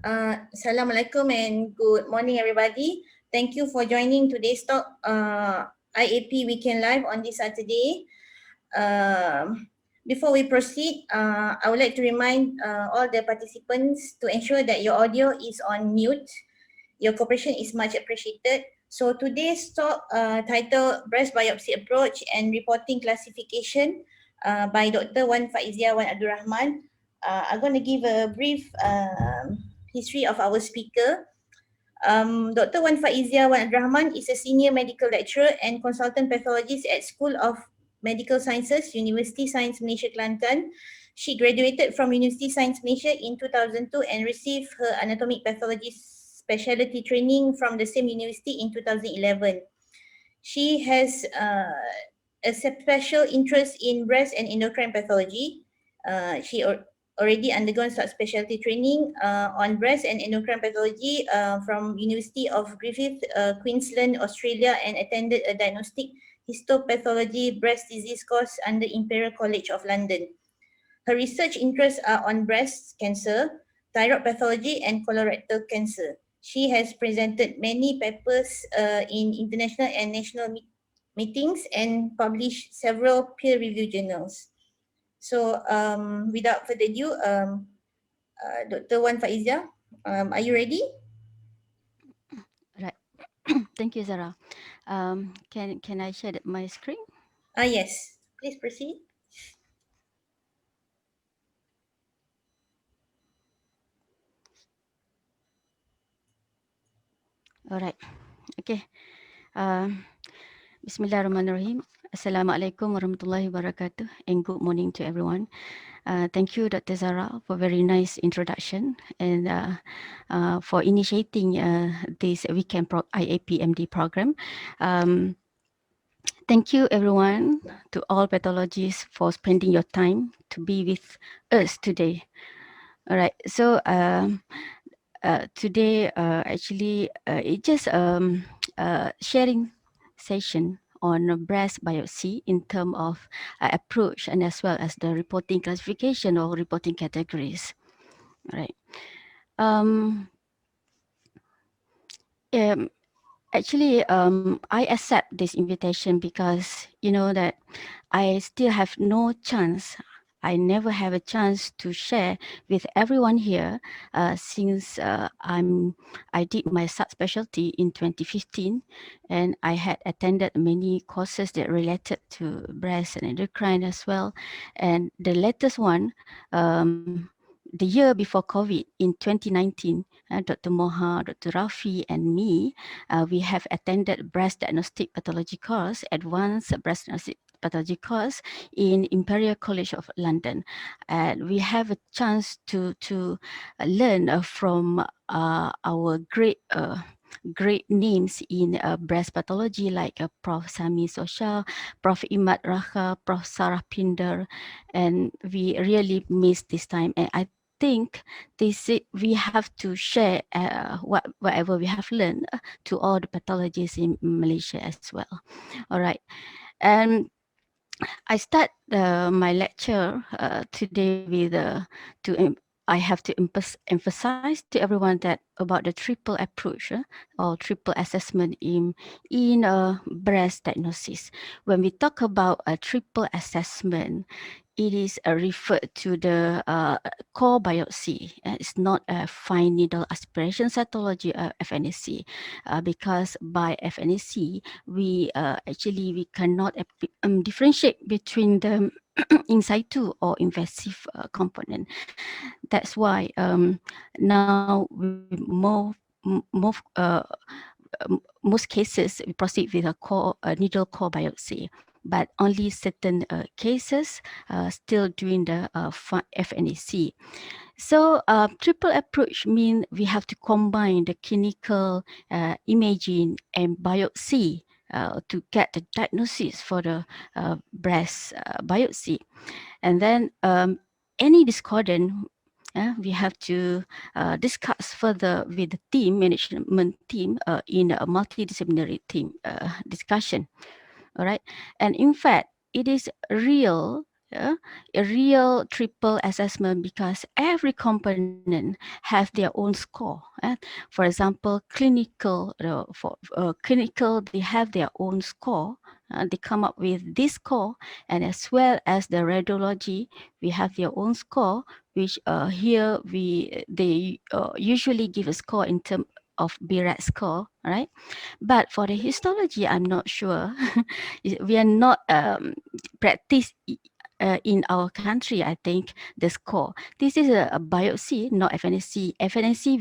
Assalamualaikum and good morning, everybody. Thank you for joining today's talk, IAP Weekend Live on this Saturday. Before we proceed, I would like to remind all the participants to ensure that your audio is on mute. Your cooperation is much appreciated. So today's talk titled Breast Biopsy Approach and Reporting Classification by Dr. Faiziah Abdul Rahman. I'm going to give a brief history of our speaker. Dr. Faiziah Abdul Rahman is a senior medical lecturer and consultant pathologist at School of Medical Sciences, University Science Malaysia Kelantan. She graduated from University Science Malaysia in 2002 and received her anatomic pathology specialty training from the same university in 2011. She has a special interest in breast and endocrine pathology. She already undergone subspecialty training on breast and endocrine pathology from University of Griffith, Queensland, Australia, and attended a diagnostic histopathology breast disease course under Imperial College of London. Her research interests are on breast cancer, thyroid pathology, and colorectal cancer. She has presented many papers in international and national meetings and published several peer-reviewed journals. So without further ado, Dr. Faiziah, are you ready? Right. Thank you, Zara. Can I share my screen? Yes, please proceed. All right. Okay. Um, Bismillahirrahmanirrahim. Assalamualaikum warahmatullahi wabarakatuh, and good morning to everyone. Thank you, Dr. Zara, for very nice introduction and for initiating this weekend IAPMD program. Um, Thank you, everyone, to all pathologists for spending your time to be with us today. All right. So today, actually, it's just sharing session on breast biopsy in terms of approach and as well as the reporting classification or reporting categories. All right. Um, um, Actually, I accept this invitation because you know that I still have no chance. I never have a chance to share with everyone here since I did my subspecialty in 2015, and I had attended many courses that related to breast and endocrine as well. And the latest one, the year before COVID in 2019, Dr. Moha, Dr. Rafi, and me, we have attended breast diagnostic pathology course, advanced breast diagnostic pathology course in Imperial College of London. And we have a chance to learn from our great names in breast pathology like Prof. Sami Soshal, Prof. Imad Raha, Prof. Sarah Pinder, and we really miss this time. And I think we have to share whatever we have learned to all the pathologists in Malaysia as well. All right. And I start my lecture today with I have to emphasize to everyone that about the triple approach or triple assessment in breast diagnosis. When we talk about a triple assessment, it is referred to the core biopsy. It's not a fine needle aspiration cytology, FNAC, because by FNAC we actually we cannot differentiate between the in situ or invasive component. That's why now we most cases we proceed with a needle core biopsy, but only certain cases still doing the FNAC. So triple approach means we have to combine the clinical imaging and biopsy to get the diagnosis for the breast biopsy. And then any discordant, we have to discuss further with the team, management team in a multidisciplinary team discussion. All right. And in fact, it is real yeah, a real triple assessment because every component have their own score. For example, clinical, they have their own score. They come up with this score, and as well as the radiology, we have their own score, which here they usually give a score in terms of BRAT score, right? But for the histology, I'm not sure. We are not practice in our country, I think, the score. This is a biopsy, not FNC. FNC,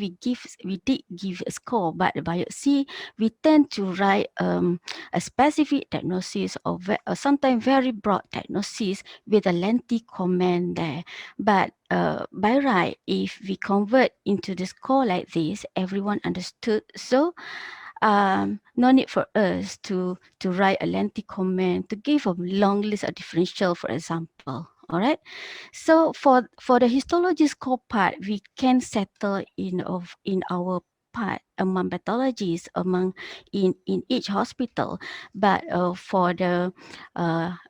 we did give a score, but the biopsy, we tend to write a specific diagnosis or sometimes very broad diagnosis with a lengthy comment there. But by right, if we convert into the score like this, everyone understood. So no need for us to write a lengthy comment to give a long list of differential, for example. All right. So for the histology score part, we can settle in our part among pathologies among in each hospital, but for the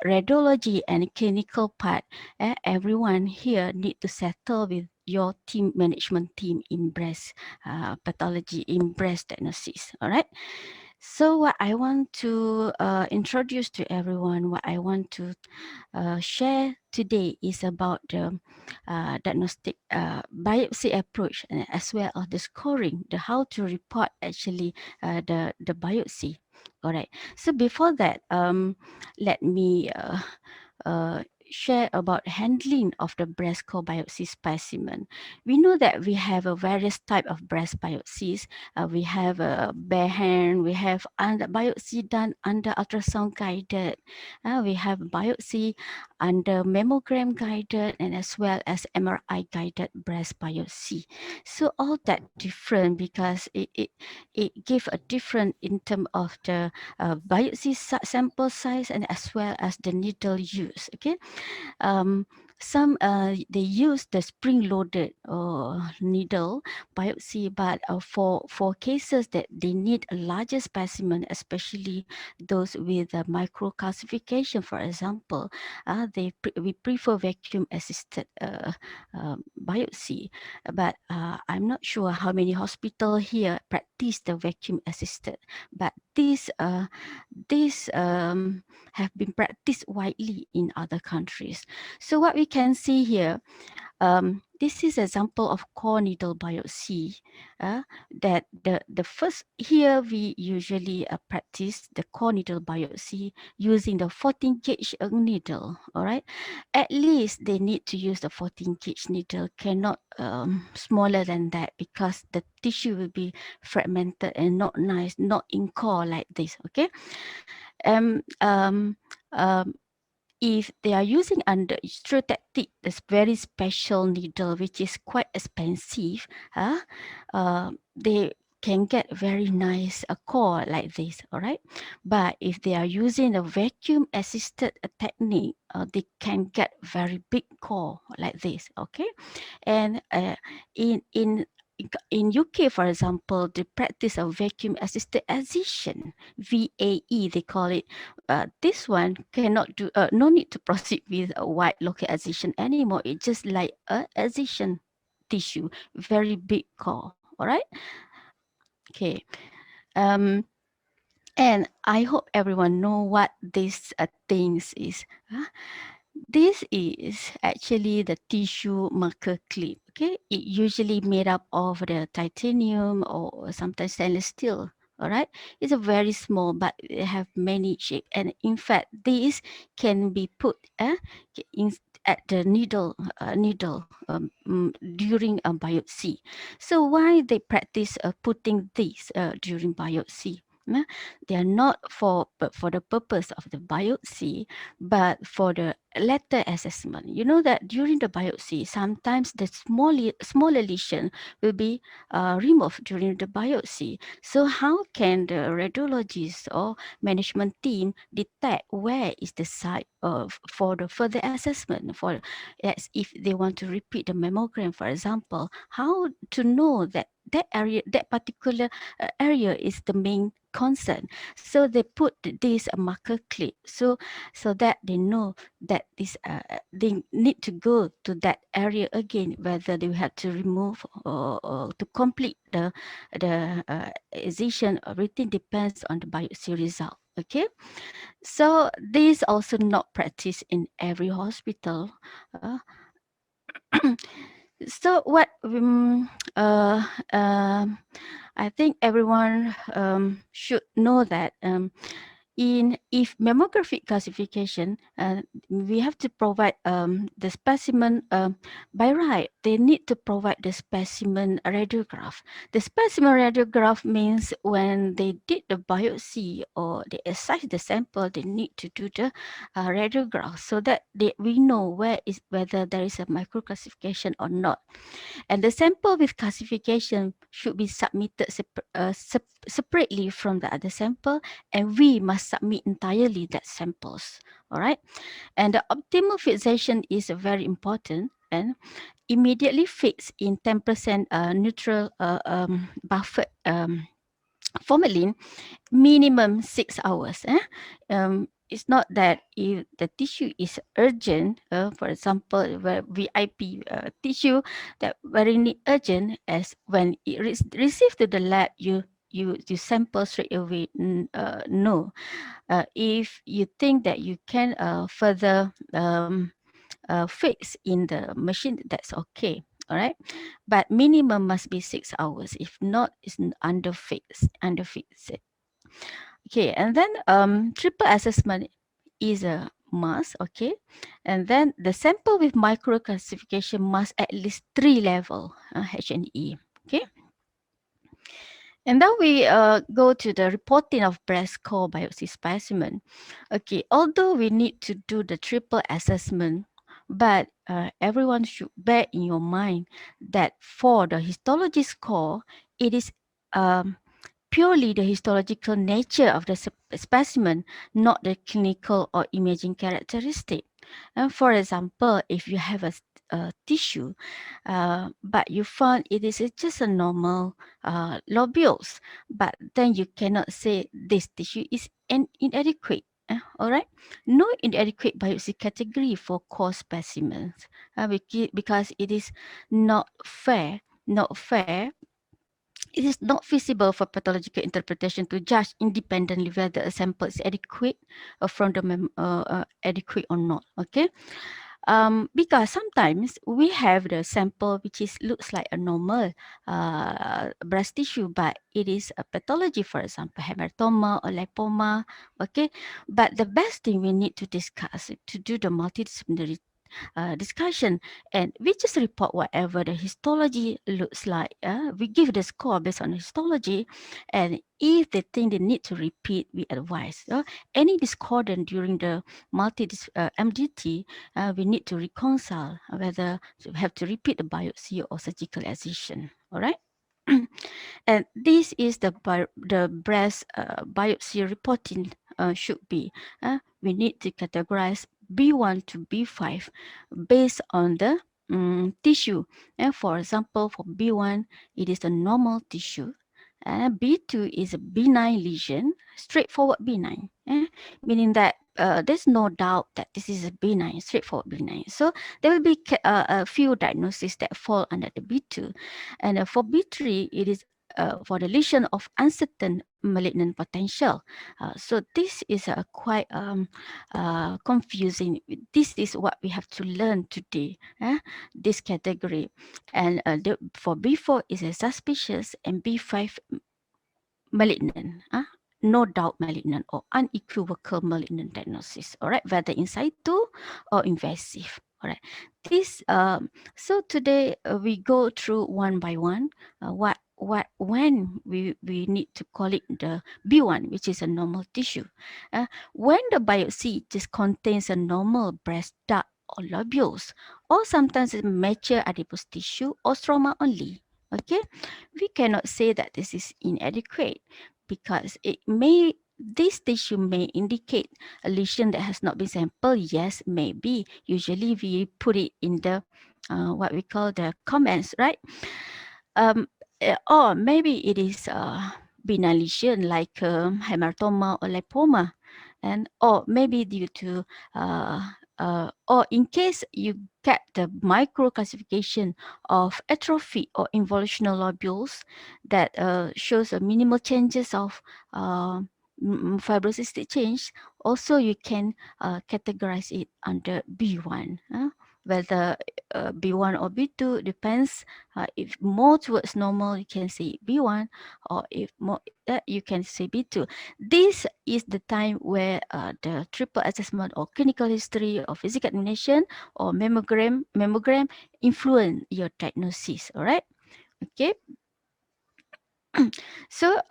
radiology and clinical part, everyone here need to settle with your team management team in breast pathology, in breast diagnosis. All right. So what I want to introduce to everyone, what I want to share today is about the diagnostic biopsy approach, and as well as the scoring, the how to report actually the biopsy. All right. So before that, let me share about handling of the breast core biopsy specimen. We know that we have a various type of breast biopsies. We have a bare hand, we have under biopsy done under ultrasound guided. We have biopsy under mammogram guided, and as well as MRI guided breast biopsy. So all that different because it give a different in terms of the biopsy sample size and as well as the needle use. Okay. um, some they use the spring-loaded needle biopsy, but for cases that they need a larger specimen, especially those with a microcalcification, for example, we prefer vacuum-assisted biopsy. But I'm not sure how many hospital here practice the vacuum-assisted, but this have been practiced widely in other countries. So what we can see here, this is example of core needle biopsy. That the first here we usually practice the core needle biopsy using the 14 gauge needle. All right, at least they need to use the 14 gauge needle, cannot smaller than that because the tissue will be fragmented and not nice, not in core like this. Okay, um, um, um, if they are using under stereotactic, this very special needle, which is quite expensive, they can get very nice core like this, all right? But if they are using a vacuum assisted technique, they can get very big core like this, okay? And in UK, for example, the practice of vacuum assisted excision, VAE, they call it. This one cannot do. No need to proceed with a wide local excision anymore. It's just like a excision tissue, very big core. All right. Okay. Um, and I hope everyone know what these things is. This is actually the tissue marker clip. Okay, it usually made up of the titanium or sometimes stainless steel. All right, it's a very small, but it have many shape, and in fact, these can be put in, at the needle during a biopsy. So why they practice putting these during biopsy? They are not for the purpose of the biopsy, but for the later assessment. You know that during the biopsy, sometimes the smaller lesion will be removed during the biopsy. So how can the radiologist or management team detect where is the site of for the further assessment? For as if they want to repeat the mammogram, for example, how to know that that area, that particular area is the main concern. So they put this marker clip, so that they know that this they need to go to that area again, whether they have to remove or to complete the excision or everything depends on the biopsy result. Okay, so this also not practiced in every hospital. Uh, so what I think everyone should know that in if mammographic classification, we have to provide the specimen by right. They need to provide the specimen radiograph. The specimen radiograph means when they did the biopsy or they excise the sample, they need to do the radiograph so that we know whether there is a microclassification or not. And the sample with classification should be submitted separately from the other sample, and we must submit entirely that samples. All right. And the optimal fixation is very important, and immediately fix in 10% neutral buffered formalin, minimum 6 hours. It's not that if the tissue is urgent, for example, where VIP tissue that very need urgent, as when it receive to the lab, you sample straight away. No, if you think that you can further fix in the machine, that's okay. All right, but minimum must be 6 hours. If not, it's under fix. Okay, and then triple assessment is a must. Okay, and then the sample with micro classification must at least 3 level H&E. Okay, and then we go to the reporting of breast core biopsy specimen. Okay, although we need to do the triple assessment, but everyone should bear in your mind that for the histology score, it is purely the histological nature of the specimen, not the clinical or imaging characteristic. And for example, if you have a tissue, but you found it is just a normal lobules, but then you cannot say this tissue is inadequate. All right, no inadequate biopsy category for core specimens because it is not fair. Not fair, it is not feasible for pathological interpretation to judge independently whether a sample is adequate from the adequate or not. Okay, because sometimes we have the sample which is looks like a normal breast tissue, but it is a pathology, for example, hematoma or lipoma. Okay, but the best thing we need to discuss to do the multidisciplinary discussion, and we just report whatever the histology looks like. We give the score based on histology, and if they think they need to repeat, we advise. Any discordant during the MDT, we need to reconcile whether we have to repeat the biopsy or surgical excision. All right. And this is the breast biopsy reporting should be. We need to categorize B1 to B5 based on the tissue. And for example, for B1, it is a normal tissue. B2 is a benign lesion, straightforward benign, meaning that there's no doubt that this is a benign, straightforward benign. So there will be a few diagnoses that fall under the B2. And for B3, it is for the lesion of uncertain malignant potential. So this is quite confusing. This is what we have to learn today, this category. And for B4 is a suspicious, and B5 malignant, no doubt malignant or unequivocal malignant diagnosis. All right, whether in situ or invasive. All right, this so today we go through one by one when we need to call it the B1, which is a normal tissue. When the biopsy just contains a normal breast duct or lobules, or sometimes it's mature adipose tissue or stroma only. Okay, we cannot say that this is inadequate because this tissue may indicate a lesion that has not been sampled. Yes, maybe. Usually we put it in the what we call the comments, right? Or maybe it is benign lesion like hematoma or lipoma, and or maybe due to or in case you get the micro classification of atrophy or involutional lobules that shows a minimal changes of fibrocystic change, also you can categorize it under B1. Whether B1 or B2 depends. If more towards normal, you can say B1, or if more you can say B2. This is the time where the triple assessment or clinical history or physical examination or mammogram influence your diagnosis. All right. Okay. So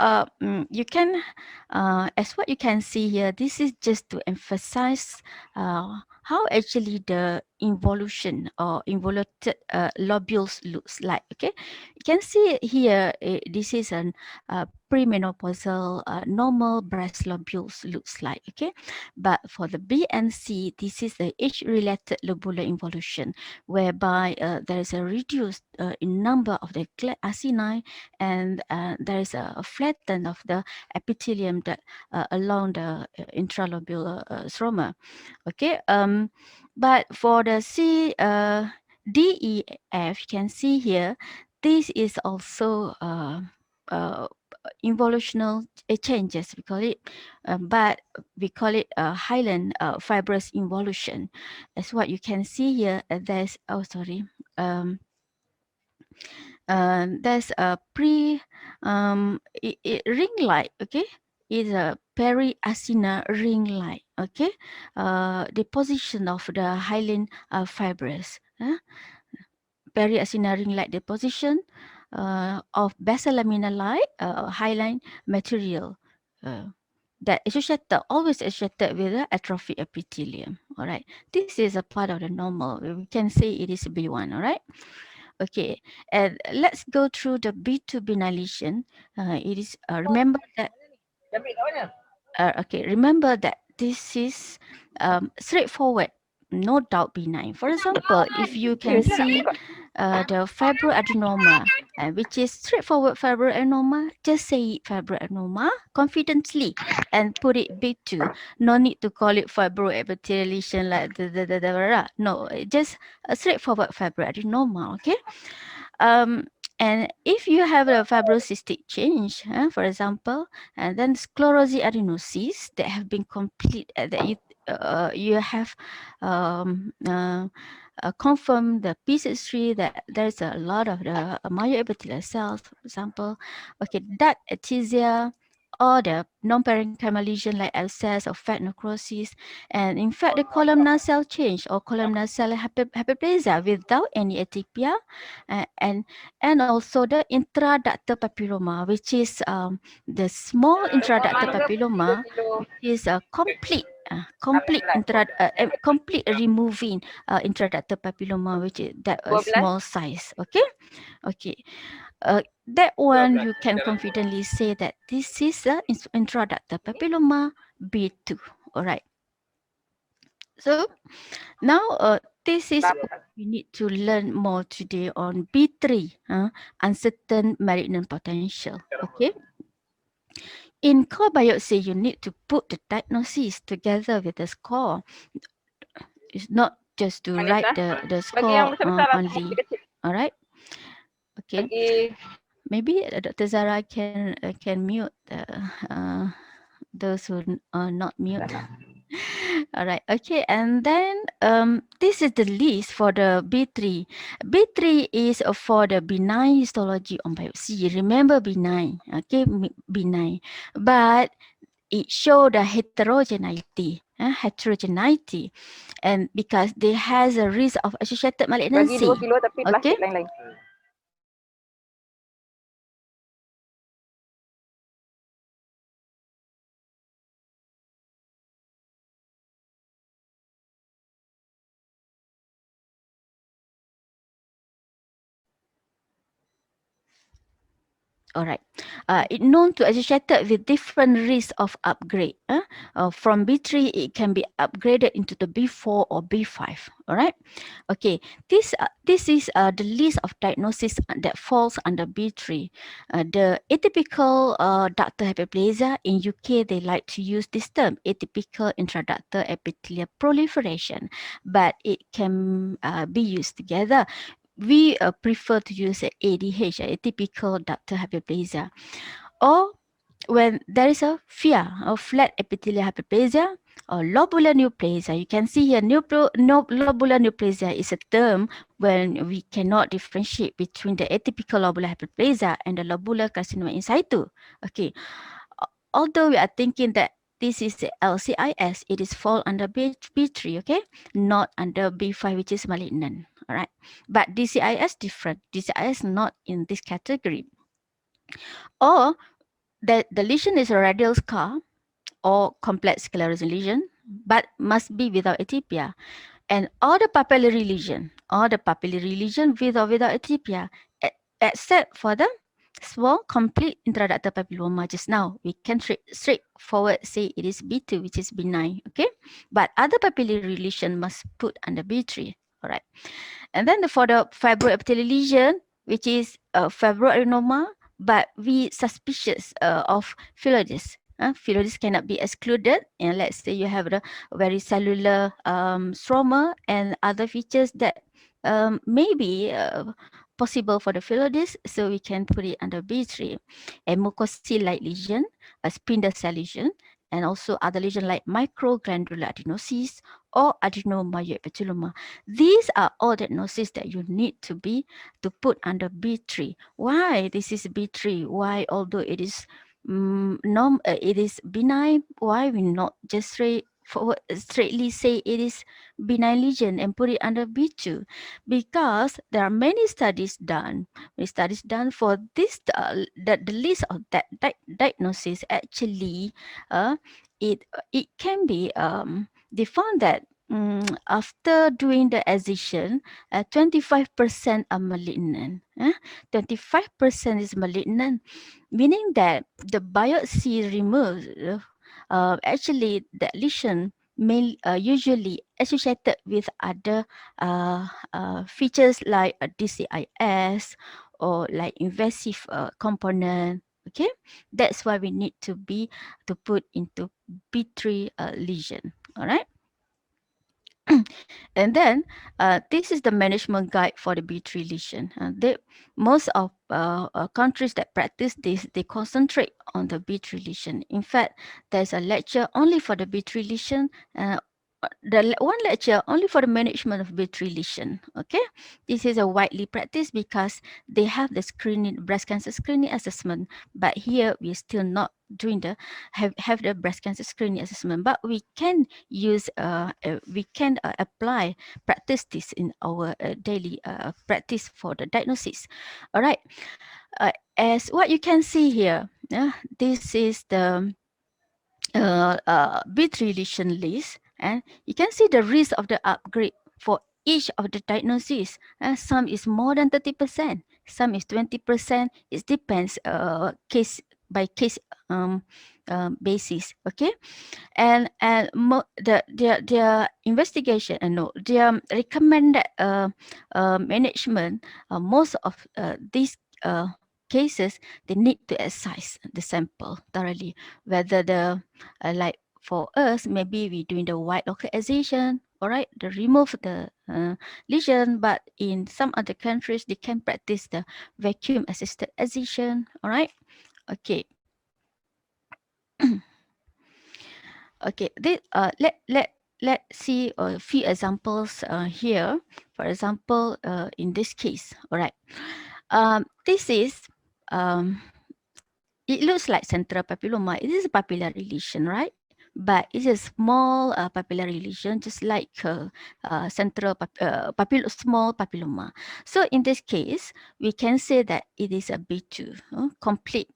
you can, as what you can see here, this is just to emphasize how actually the involution or involuted lobules looks like. Okay, you can see here, this is an premenopausal normal breast lobules looks like. Okay, but for the B and C, this is the age-related lobular involution, whereby there is a reduced in number of the acini, and there is a flatten of the epithelium that along the intralobular stroma. Okay, but for the C, D, E, F, you can see here, this is also uh, involutional changes, we call it, but we call it hyaline fibrous involution. As what you can see here, there's, oh sorry, there's a ring light. Okay, is a periacinar ring light. Okay, deposition of the hyaline fibers. Periacinar ring light deposition of basalaminar light hyaline material. That associated, always associated with the atrophic epithelium. All right, this is a part of the normal. We can say it is B1. All right. Okay, and let's go through the B2 benign lesion. It is remember that okay, remember that this is straightforward, no doubt benign. For example, if you can see the fibroadenoma, which is straightforward fibroadenoma, just say fibroadenoma confidently and put it B2. No need to call it fibroepithelial lesion like no, just a straightforward fibroadenoma. Okay. Um, and if you have a fibrocystic change, for example, and then sclerosing adenosis that have been complete, that you have confirmed the P63 that there's a lot of the myoepithelial cells, for example, okay, that athesia or the non-parenchymal lesion like abscess or fat necrosis, and in fact the columnar cell change or columnar cell hyperplasia without any atypia, and also the intraductal papilloma, which is the small intraductal papilloma, which is a complete removing intraductal papilloma, which is that small size. Okay, okay. That one you can confidently say that this is a intraductal papilloma B2. All right. So now this is what we need to learn more today on B3, uncertain malignant potential. Okay. In core biopsy, you need to put the diagnosis together with the score. It's not just to write the score only. All right. Okay. Maybe Dr. Zara can mute those who are not mute. All right. Okay. And then this is the list for the B3. B3 is for the benign histology on biopsy. Remember benign. Okay, benign. But it show the heterogeneity. Heterogeneity. And because they has a risk of associated malignancy. Okay. All right. It known to associated with different risks of upgrade. From B3, it can be upgraded into the B4 or B5. All right. Okay. This is the list of diagnosis that falls under B3. The atypical ductal hyperplasia in UK, they like to use this term, atypical intraductal epithelial proliferation, but it can be used together. We prefer to use ADH, atypical ductal hyperplasia, or when there is a FIA, or flat epithelial hyperplasia, or lobular neoplasia. You can see here, lobular neoplasia is a term when we cannot differentiate between the atypical lobular hyperplasia and the lobular carcinoma in situ. Okay, although we are thinking that this is a LCIS, it is fall under B3, okay, not under B5, which is malignant. All right, but DCIS different. DCIS not in this category. Or the lesion is a radial scar or complex sclerosing lesion, but must be without atypia. And all the papillary lesion, with or without atypia, except for the small complete intraductal papilloma just now, we can straightforward say it is B2, which is benign, okay? But other papillary lesion must put under B3, all right? And then for the fibroepithelial lesion, which is fibroadenoma, but we suspicious of phyllodes. Phyllodes cannot be excluded. And let's say you have the very cellular stroma and other features that may be possible for the phyllodes, so we can put it under B3. A mucocele-like lesion, a spindle cell lesion, and also other lesion like microglandular adenosis or adenomyoepithelioma. These are all diagnoses that you need to put under B3. Why this is B3? Why, although it is it is benign, why we not just straightly say it is benign lesion and put it under B2? Because there are many studies done. For this, the list of that diagnosis actually, it can be they found that after doing the excision, 25% are malignant. 25% is malignant, meaning that the biopsy removes actually the lesion may usually associated with other features like a DCIS or like invasive component. Okay, that's why we need to put into B3 lesion. All right. And then this is the management guide for the B3 lesion. Most of countries that practice this, they concentrate on the B3 lesion. In fact, there's a lecture only for the B3 lesion. One lecture only for the management of B3 lesion. Okay, this is a widely practiced because they have the breast cancer screening assessment, but here we're still not doing the have the breast cancer screening assessment, but we can use apply practice this in our daily practice for the diagnosis. All right, as what you can see here, this is the B3 lesion list, and you can see the risk of the upgrade for each of the diagnoses. Some is more than 30%, some is 20%. It depends case by case basis. Okay, and their investigation and no their recommended management. Most of these cases, they need to assess the sample thoroughly, whether the like for us, maybe we doing the white localization, all right, the remove the lesion, but in some other countries they can practice the vacuum assisted excision. All right, okay. Okay, this, let's see a few examples here. For example, in this case, all right, this is it looks like central papilloma. It is a papillary lesion, right? But it's a small papillary lesion, just like small papilloma. So in this case, we can say that it is a B2, complete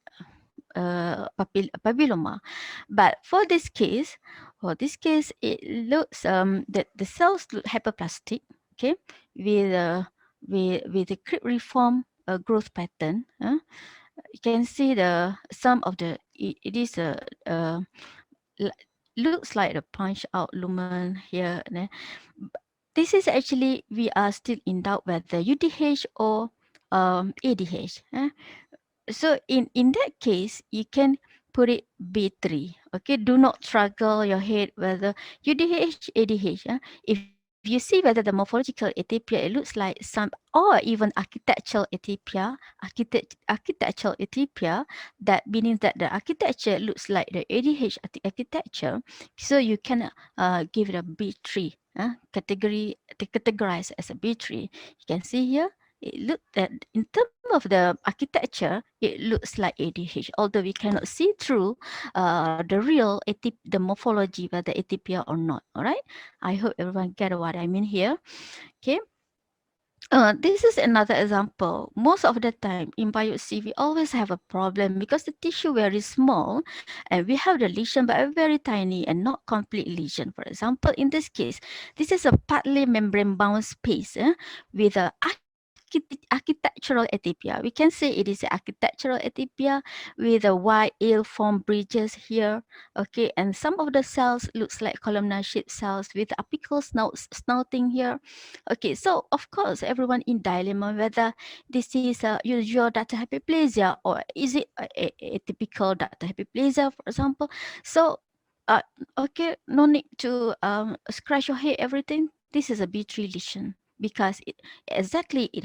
papilloma. But for this case, it looks that the cells look hyperplastic, okay, with a cribriform growth pattern. You can see the some of the it is li- looks like the punch out lumen here. This is actually we are still in doubt whether UDH or ADH. So in that case, you can put it B3. Okay, do not struggle your head whether UDH, ADH. If you see whether the morphological atypia, it looks like some or even architectural atypia, architectural atypia, that means that the architecture looks like the ADH architecture. So you can give it a B3 category, categorized as a B3. You can see here it look that in terms of the architecture, it looks like ADH, although we cannot see through the real the morphology, whether atypia or not. All right. I hope everyone get what I mean here. Okay. This is another example. Most of the time in biopsy, we always have a problem because the tissue very small and we have the lesion but a very tiny and not complete lesion. For example, in this case, this is a partly membrane bound space with a architectural atypia. We can say it is architectural atypia with a wide ill-formed bridges here. Okay, and some of the cells looks like columnar shaped cells with apical snouting here. Okay, so of course, everyone in dilemma whether this is a usual data hyperplasia or is it a typical data hyperplasia, for example. So, uh, okay, no need to scratch your head everything. This is a B3 lesion because it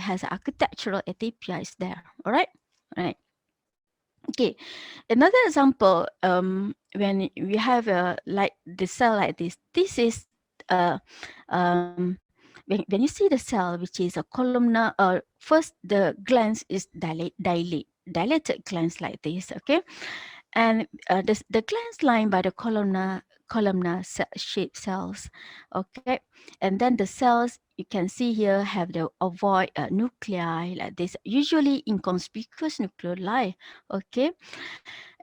has architectural atypia is there. All right, all right. Okay, another example, when we have like the cell like this is when you see the cell, which is a columnar, first the glance is dilated glance like this, okay, and the glance line by the columnar shaped cells, okay, and then the cells you can see here have the ovoid nuclei like this, usually inconspicuous nuclei, okay.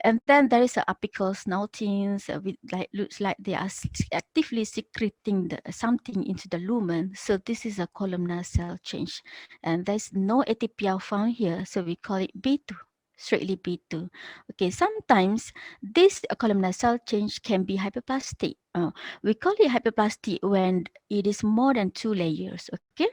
And then there is a apical snoutings with like looks like they are actively secreting something into the lumen. So this is a columnar cell change, and there's no atypia found here. So we call it B2, straightly B2. Okay, sometimes this columnar cell change can be hyperplastic. We call it hyperplastic when it is more than 2 layers. Okay,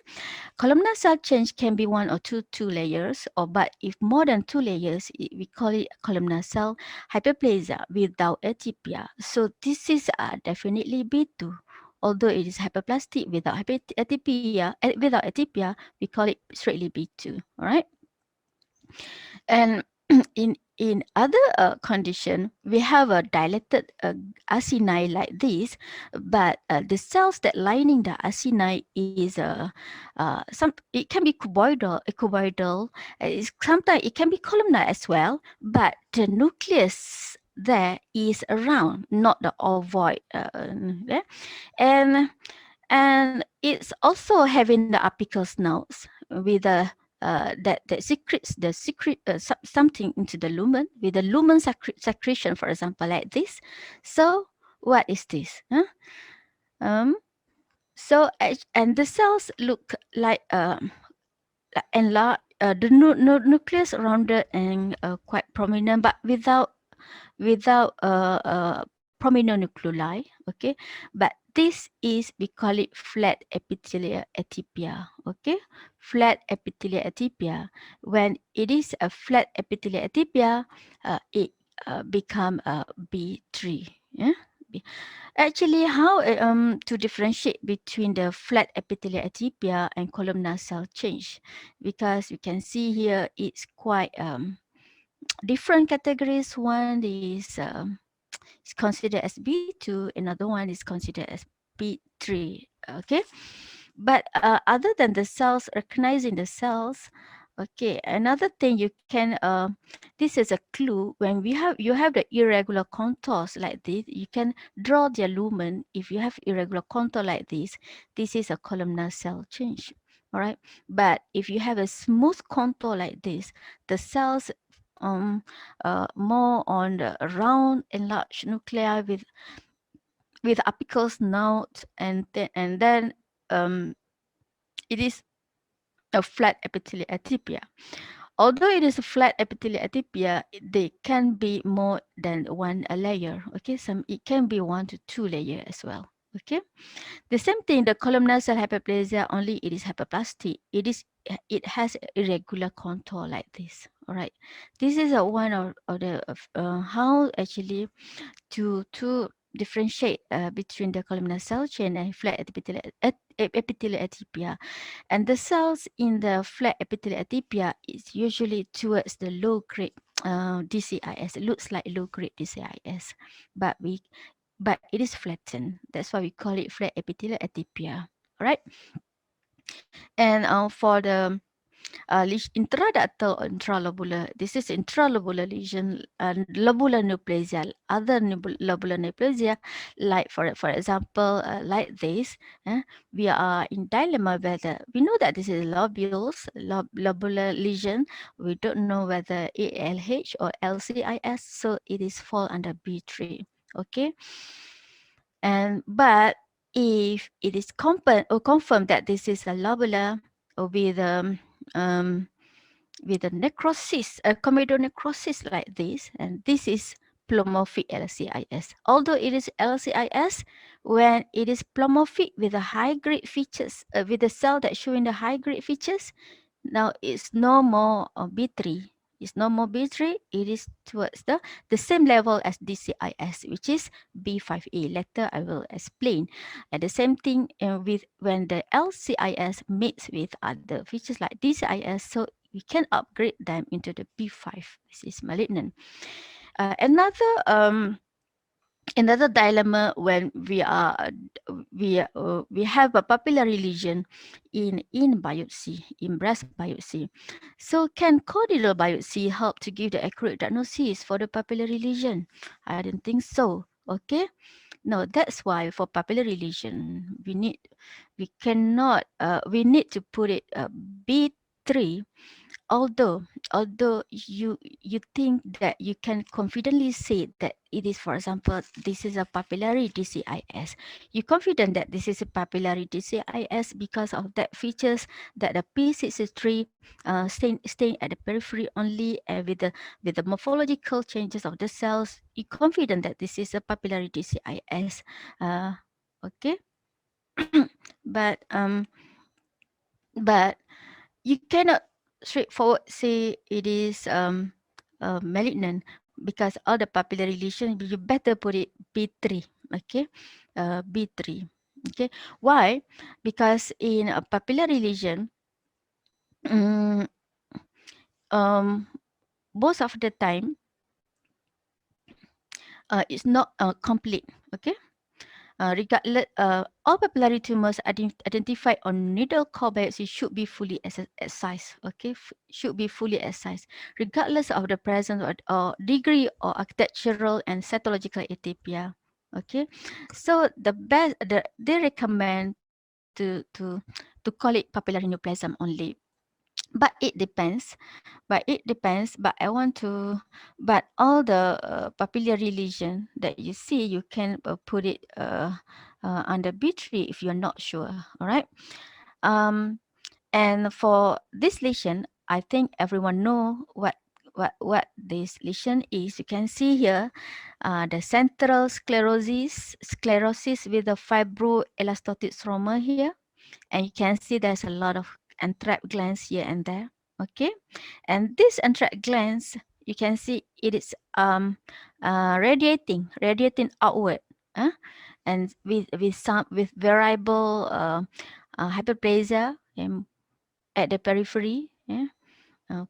columnar cell change can be one or two layers, or but if more than 2 layers, we call it columnar cell hyperplasia without atypia. So this is definitely B2. Although it is hyperplastic without without atypia, we call it straightly B2. All right. And in other condition, we have a dilated acini like this, but the cells that lining the acini is some it can be cuboidal. Sometimes it can be columnar as well, but the nucleus there is around, not the ovoid. Yeah? and and it's also having the apical snouts with a that secretes the something into the lumen with the lumen secretion, for example, like this. So what is this? Um, so and the cells look like enlarged. The nucleus rounded and quite prominent, but without prominent nuclei. Okay, but this is we call it flat epithelial atypia. Okay, flat epithelial atypia. When it is a flat epithelial atypia, it become a B3. Yeah. Actually, how to differentiate between the flat epithelial atypia and columnar cell change? Because you can see here it's quite different categories. One is considered as B2, another one is considered as B3. Okay, but other than the cells, recognizing the cells, okay, another thing you can this is a clue when you have the irregular contours like this, you can draw their lumen. If you have irregular contour like this is a columnar cell change. All right, but if you have a smooth contour like this, the cells more on the round enlarged nuclei with apical snout, and then um, it is a flat epithelial atypia. Although it is a flat epithelial atypia, they can be more than one layer. Okay, it can be 1 to 2 layers as well. Okay, the same thing. The columnar cell hyperplasia only it is hyperplastic. It has irregular contour like this. All right, this is one of the how actually to differentiate between the columnar cell chain and flat epithelial atypia. And the cells in the flat epithelial atypia is usually towards the low grade DCIS. It looks like low grade DCIS, but it is flattened. That's why we call it flat epithelial atypia. All right. And for the intraductal or intralobular. This is intralobular lesion, lobular neoplasia. Other lobular neoplasia, like for example, like this, we are in dilemma whether we know that this is lobules, lobular lesion. We don't know whether ALH or LCIS, so it is fall under B3. Okay, and but if it is confirmed that this is a lobular with um, with a necrosis, a comedo necrosis like this, and this is plomorphic LCIS. Although it is LCIS, when it is plomorphic with the high grade features, with the cell that showing the high grade features, now it's no more B3. It's no more B3. It is towards the same level as DCIS, which is B5A. Later I will explain. And the same thing with when the LCIS meets with other features like DCIS, so we can upgrade them into the B5. This is malignant. Another dilemma when we have a papillary lesion in biopsy, in breast biopsy. So can corneal biopsy help to give the accurate diagnosis for the papillary lesion? I don't think so. Okay, no, that's why for papillary lesion we need to put it B3. Although you think that you can confidently say that it is, for example, this is a papillary DCIS. You're confident that this is a papillary DCIS because of that features that the P63 staying at the periphery only, and with the morphological changes of the cells, you're confident that this is a papillary DCIS. Okay, but but you cannot straightforward say it is malignant because all the papillary lesion, you better put it B3. Okay, B3. Okay, why? Because in a papillary lesion, mm, um, most of the time, it's not complete. Okay, regardless, all papillary tumors identified on needle core biopsy should be fully excised. Okay, should be fully excised, regardless of the presence or degree or architectural and cytological atypia. Okay, so they recommend to call it papillary neoplasm only. But it depends. But I want to. But all the papillary lesion that you see, you can put it under B3 if you're not sure. All right. Um, and for this lesion, I think everyone know what this lesion is. You can see here, the central sclerosis with the fibroelastotic stroma here. And you can see there's a lot of entrapped glands here and there. Okay, and this entrapped glands, you can see it is radiating outward, and with variable hyperplasia at the periphery. Yeah.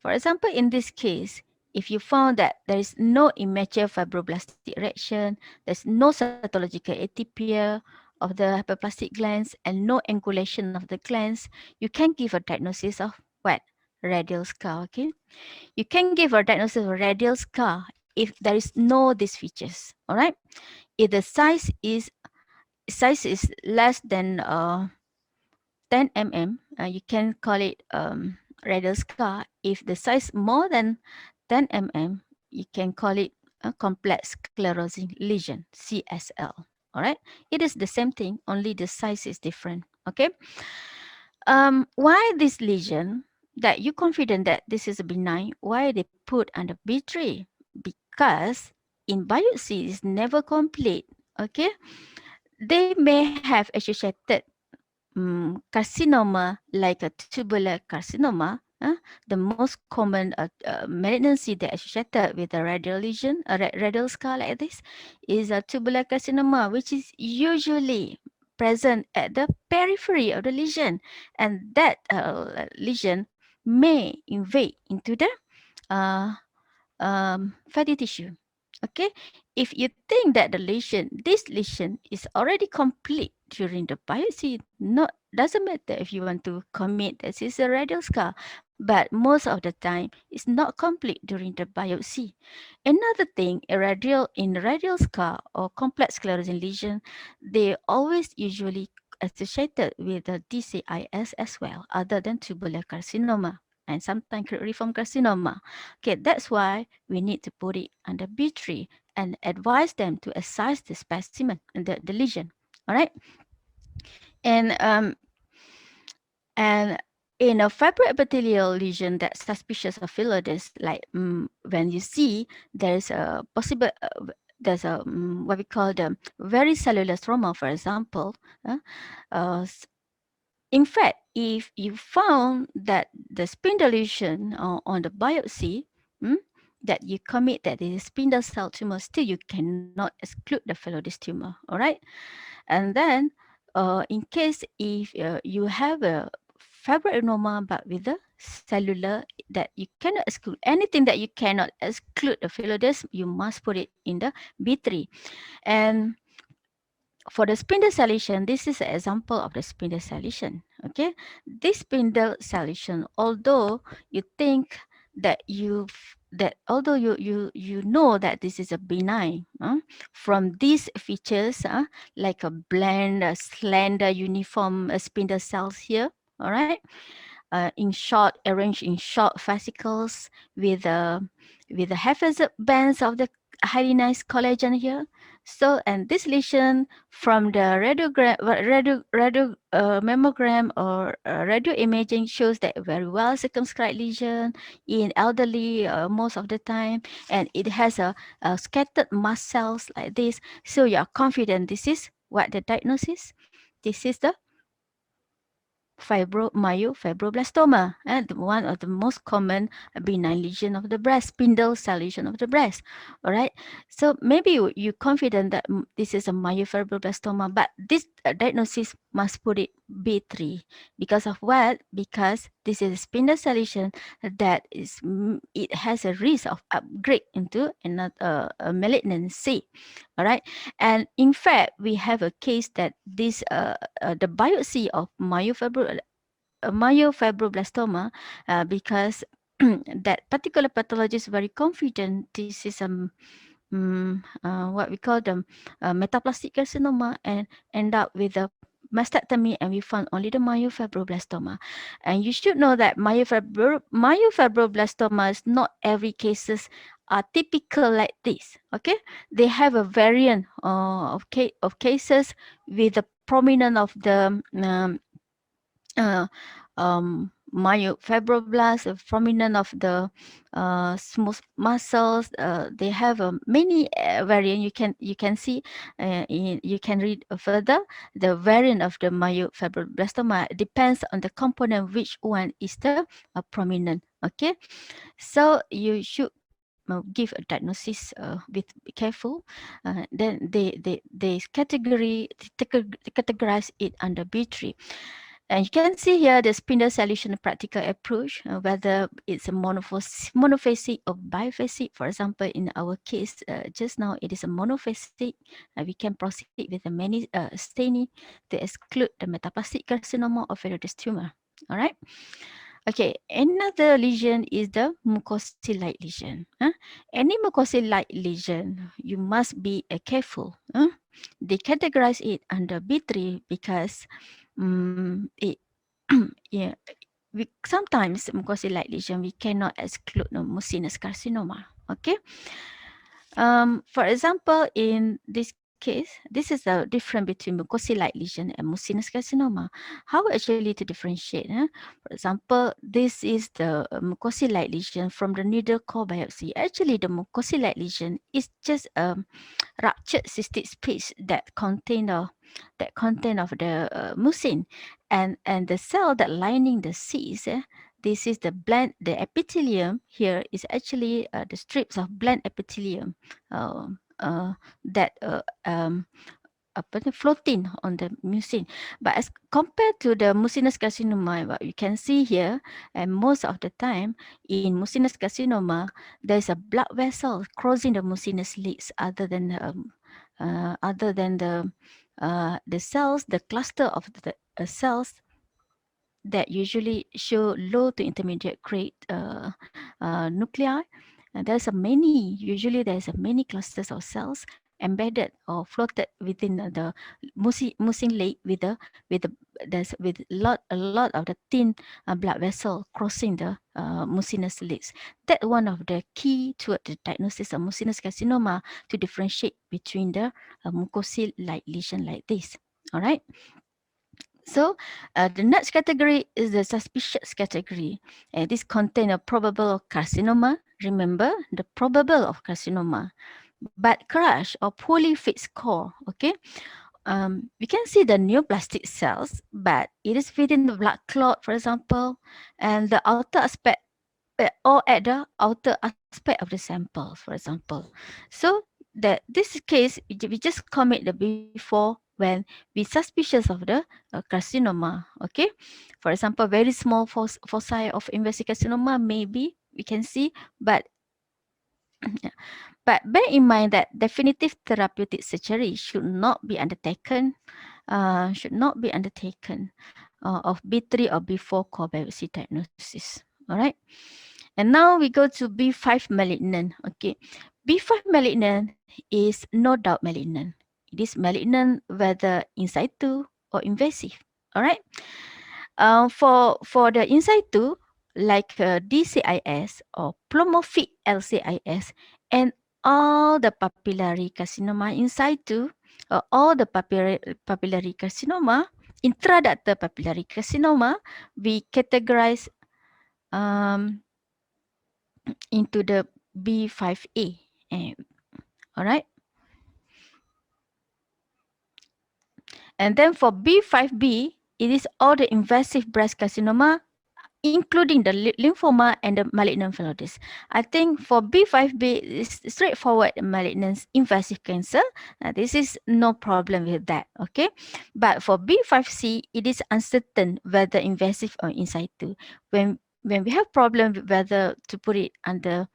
For example, in this case, if you found that there is no immature fibroblastic erection, there's no cytological atypia of the hyperplastic glands, and no angulation of the glands, you can give a diagnosis of what? Radial scar. Okay, you can give a diagnosis of radial scar if there is no these features. All right, if the size is less than 10 mm, you can call it radial scar. If the size more than 10 mm, you can call it a complex sclerosing lesion, CSL. All right, it is the same thing, only the size is different. Okay, why this lesion? that you confident that this is a benign, why they put under B3? Because in biopsy is never complete. Okay, they may have associated carcinoma like a tubular carcinoma. The most common malignancy that associated with a radial lesion, a radial scar like this, is a tubular carcinoma, which is usually present at the periphery of the lesion, and that lesion may invade into the uh, fatty tissue. Okay, if you think that this lesion is already complete during the biopsy, not doesn't matter if you want to commit this is a radial scar, but most of the time it's not complete during the biopsy. Another thing, a radial scar or complex sclerosing lesion, they always usually associated with the DCIS as well, other than tubular carcinoma and sometimes reform carcinoma. Okay, that's why we need to put it under B3 and advise them to excise the specimen, the lesion. All right, and and in a fibroepithelial lesion that's suspicious of phyllodes, like when you see there's a possible there's a what we call the very cellular stroma, for example. Uh, In fact, if you found that the spindle lesion on the biopsy, that you commit that it is spindle cell tumor, still you cannot exclude the Phyllodes tumor. All right, and then in case if you have a fibroadenoma but with the cellular that you cannot exclude anything that you cannot exclude the Phyllodes, you must put it in the B3. And for the spindle cell lesion, this is an example of the spindle cell lesion. Okay, this spindle cell lesion, although you think that you know that this is a benign, from these features, like a bland, slender, uniform spindle cells here. All right, arranged in short fascicles with the haphazard bands of the highly nice collagen here. So, and this lesion from the mammogram or radio imaging shows that very well circumscribed lesion in elderly most of the time, and it has a scattered mast cells like this. So you are confident this is what the diagnosis. This is the myofibroblastoma, and one of the most common benign lesion of the breast, spindle cell lesion of the breast. All right. So maybe you confident that this is a myofibroblastoma, but this diagnosis must put it B3 because of what? Because this is a spindle cell lesion that is it has a risk of upgrade into another malignancy. All right. And in fact, we have a case that this the biopsy of myofibroblastoma, because that particular pathologist very confident this is what we call them metaplastic carcinoma, and end up with a mastectomy, and we found only the myofibroblastoma. And you should know that myofibroblastoma is not every cases are typical like this. Okay, they have a variant of cases with the prominent of the uh, myofibroblast, prominent of the smooth muscles. They have many variant. You can see, you can read further. The variant of the myofibroblastoma depends on the component which one is the prominent. Okay, so you should give a diagnosis with be careful. Then they categorize it under B3. And you can see here the spindle cell lesion practical approach, whether it's a monophasic or biphasic. For example, in our case, just now it is a monophasic. We can proceed with the many staining to exclude the metaplastic carcinoma or Phyllodes tumor. All right. Okay, another lesion is the mucosal-like lesion. Any mucosal-like lesion, you must be careful. They categorize it under B3 because it yeah, sometimes mucosal-like lesion we cannot exclude the mucinous carcinoma. Okay. For example, in this case, this is the difference between mucosa-like lesion and mucinous carcinoma. How actually to differentiate? For example, this is the mucosa-like lesion from the needle core biopsy. Actually, the mucosa-like lesion is just a ruptured cystic space that contain of the mucin, and the cell that lining the cyst. This is the epithelium here is actually the strips of blend epithelium that apa ni, floating on the mucin. But as compared to the mucinous carcinoma, what you can see here, and most of the time in mucinous carcinoma, there is a blood vessel crossing the mucinous leads, other than the cells, the cluster of the cells that usually show low to intermediate grade nuclei. And there's a many, usually there's a many clusters of cells embedded or floated within the mucin lake with a lot of the thin blood vessel crossing the mucinous leads. That one of the key to the diagnosis of mucinous carcinoma to differentiate between the mucosal-like lesion like this. All right. So the next category is the suspicious category. And this contain a probable carcinoma. Remember the probable of carcinoma, but crash or poorly fixed core. Okay, we can see the neoplastic cells, but it is within the blood clot, for example, and the outer aspect or at the outer aspect of the sample, for example. So that this case, we just commit the before when we suspicious of the carcinoma. Okay, for example, very small foci of invasive carcinoma, maybe we can see, but but bear in mind that definitive therapeutic surgery should not be undertaken. Of B3 or B4 core biopsy diagnosis. All right. And now we go to B5 malignant. Okay. B5 malignant is no doubt malignant. It is malignant whether in situ or invasive. All right. For the in situ, like DCIS or plomophic LCIS, and all the papillary carcinoma in situ, all the papillary carcinoma, intraductal papillary carcinoma, we categorize um, into the B5A. All right. And then for B5B, it is all the invasive breast carcinoma, including the lymphoma and the malignant phenodes. I think for B5B, it's straightforward malignant invasive cancer. This is no problem with that, okay? But for B5C, it is uncertain whether invasive or in situ. When we have problem with whether to put it under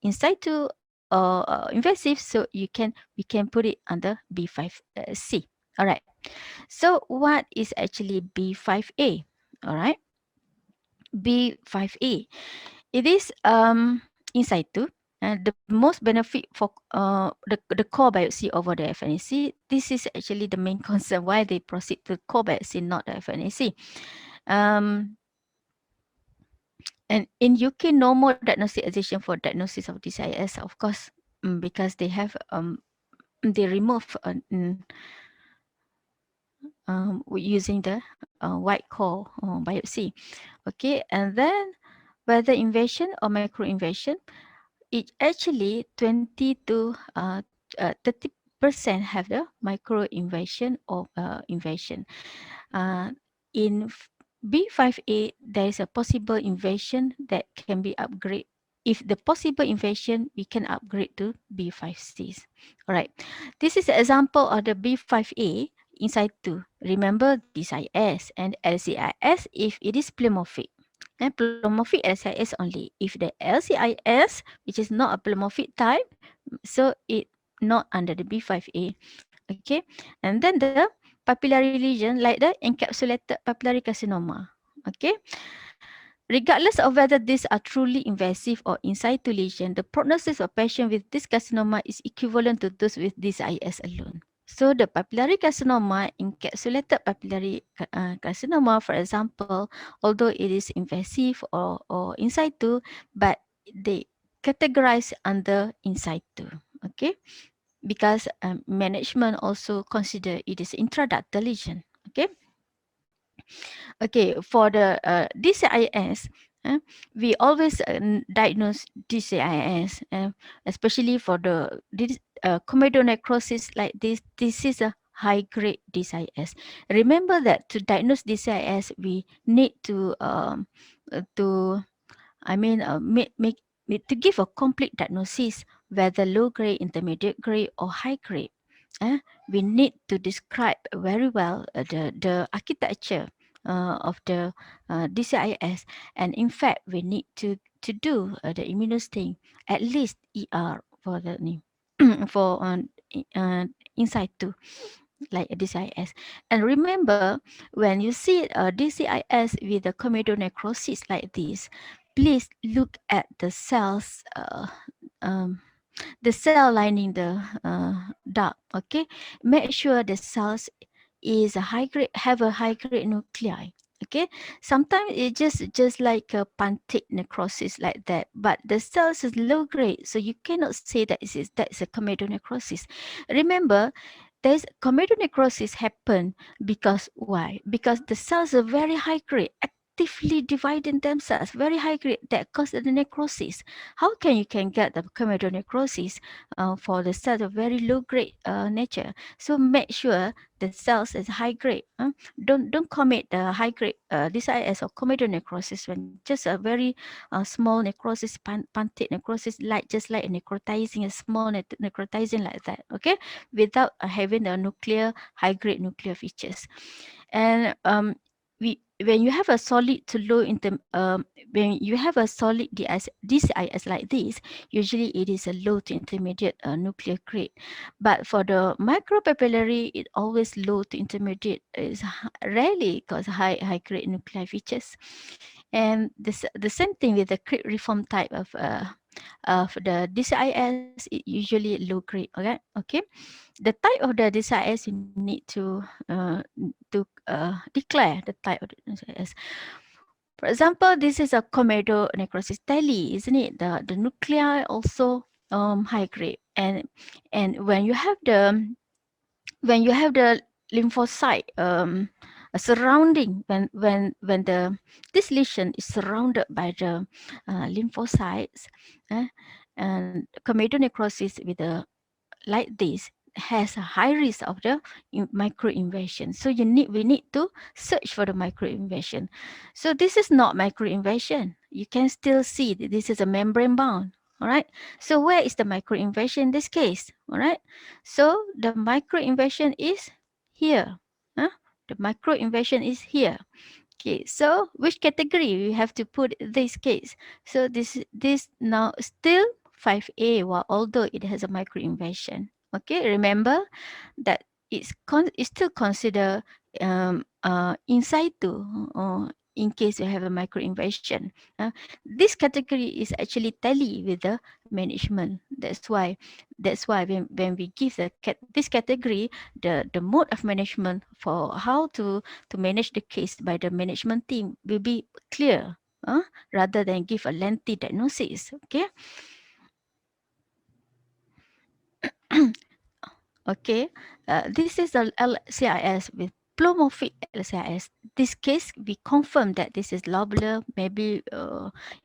in situ or invasive, so we can put it under B5C. All right. So what is actually B5A? All right. B5A. It is in situ. The most benefit for the core biopsy over the FNAC. This is actually the main concern why they proceed to core biopsy, not the FNAC. And in UK, no more diagnostic excision for diagnosis of DCIS, of course, because they remove using the white core biopsy. Okay, and then whether invasion or micro invasion, it actually 20 to 30% have the micro invasion or invasion. In B5A, there is a possible invasion that can be upgraded. If the possible invasion, we can upgrade to B5Cs. All right. This is an example of the B5A inside two. Remember DCIS and LCIS if it is pleomorphic. And pleomorphic LCIS only. If the LCIS, which is not a pleomorphic type, so it not under the B5A. Okay. And then the papillary lesion like the encapsulated papillary carcinoma. Okay. Regardless of whether these are truly invasive or in situ lesion, the prognosis of patient with this carcinoma is equivalent to those with this IS alone. So the papillary carcinoma, encapsulated papillary carcinoma, for example, although it is invasive or in situ, but they categorize under in situ. Okay. because management also consider it is intraductal lesion. Okay. Okay, for the DCIS, we always diagnose DCIS, especially for the comedonecrosis like this. This is a high grade DCIS. Remember that to diagnose DCIS, we need to make to give a complete diagnosis, whether low grade, intermediate grade, or high grade. Uh, we need to describe very well the architecture of the DCIS, and in fact, we need to do the immunostain at least ER for the name for in situ like a DCIS. And remember, when you see a DCIS with a comedonecrosis like this, please look at um, the cell lining the dark. Okay, make sure the cells is a high grade, have a high grade nuclei. Okay, sometimes it just like a punctate necrosis like that, but the cells is low grade, so you cannot say that is a comedonecrosis. Remember, there's comedonecrosis happen because why? Because the cells are very high grade, actively dividing themselves, very high grade, that cause the necrosis. How can get the comedonecrosis for the cells of very low grade nature? So make sure the cells is high grade. Don't commit the high grade DCIS or comedonecrosis when just a very small necrosis, punctate necrosis, like just like necrotizing, a small necrotizing like that. Okay, without having the nuclear high grade nuclear features. And when you have a solid to low when you have a solid DCIS like this, usually it is a low to intermediate nuclear grade. But for the micropapillary, it always low to intermediate, is rarely cause high grade nuclear features. And the same thing with the creep reform type of the DCIS, it usually low grade. Okay. The type of the DCIS you need to declare the type of the DCIS. For example, this is a comedo necrosis tele, isn't it? The nuclei also high grade, and when you have the lymphocyte surrounding, when the this lesion is surrounded by the lymphocytes, uh, and comedo necrosis with the like this has a high risk of the microinvasion. So we need to search for the microinvasion. So this is not microinvasion. You can still see that this is a membrane bound. All right. So where is the microinvasion in this case? All right. So the microinvasion is here. Huh? The microinvasion is here. Okay, so which category we have to put this case? So this now still 5A, while although it has a microinvasion. Okay, remember that it's still considered in situ, in case you have a microinvasion. This category is actually tally with the management. That's why when we give this category, the mode of management for how to manage the case by the management team will be clear, rather than give a lengthy diagnosis. Okay. Okay, this is a LCIS with plomorphic LCIS. This case, we confirm that this is lobular. Maybe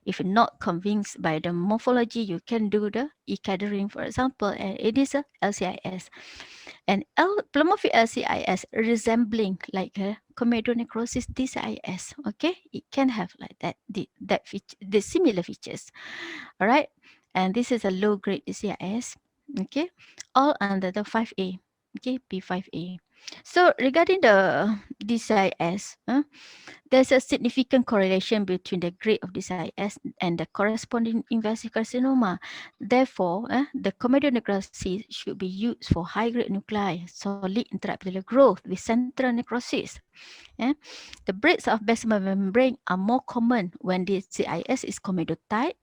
if you're not convinced by the morphology, you can do the e-cadering, for example, and it is a LCIS. And plomorphic LCIS resembling like a comedonecrosis DCIS. Okay, it can have like that, the similar features. All right, and this is a low grade DCIS. Okay, all under the 5A. Okay, P5A. So regarding the DCIS, there's a significant correlation between the grade of DCIS and the corresponding invasive carcinoma. Therefore, the comedonecrosis should be used for high-grade nuclei, solid intraepithelial growth with central necrosis. The breaks of basement membrane are more common when the DCIS is comedotype.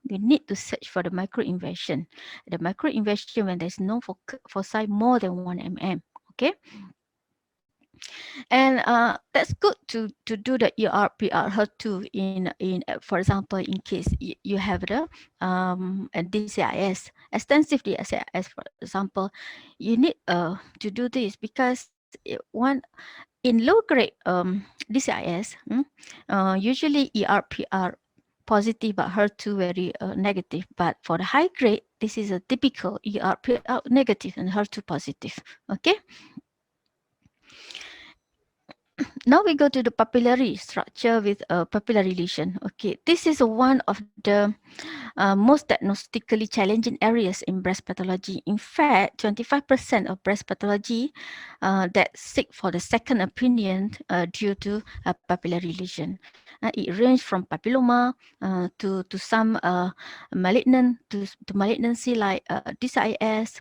We need to search for the microinvasion. The microinvasion when there's no foci more than 1 mm. Okay. And that's good to do the ER/PR HER2 for example, in case you have the a DCIS, extensive DCIS, for example. You need to do this because in low grade DCIS, usually ER/PR positive but HER2 very negative. But for the high grade, this is a typical ER/PR negative and HER2 positive. Okay. Now we go to the papillary structure with a papillary lesion. Okay, this is one of the most diagnostically challenging areas in breast pathology. In fact, 25% of breast pathology that seek for the second opinion due to a papillary lesion. It ranges from papilloma to some to malignancy like DCIS,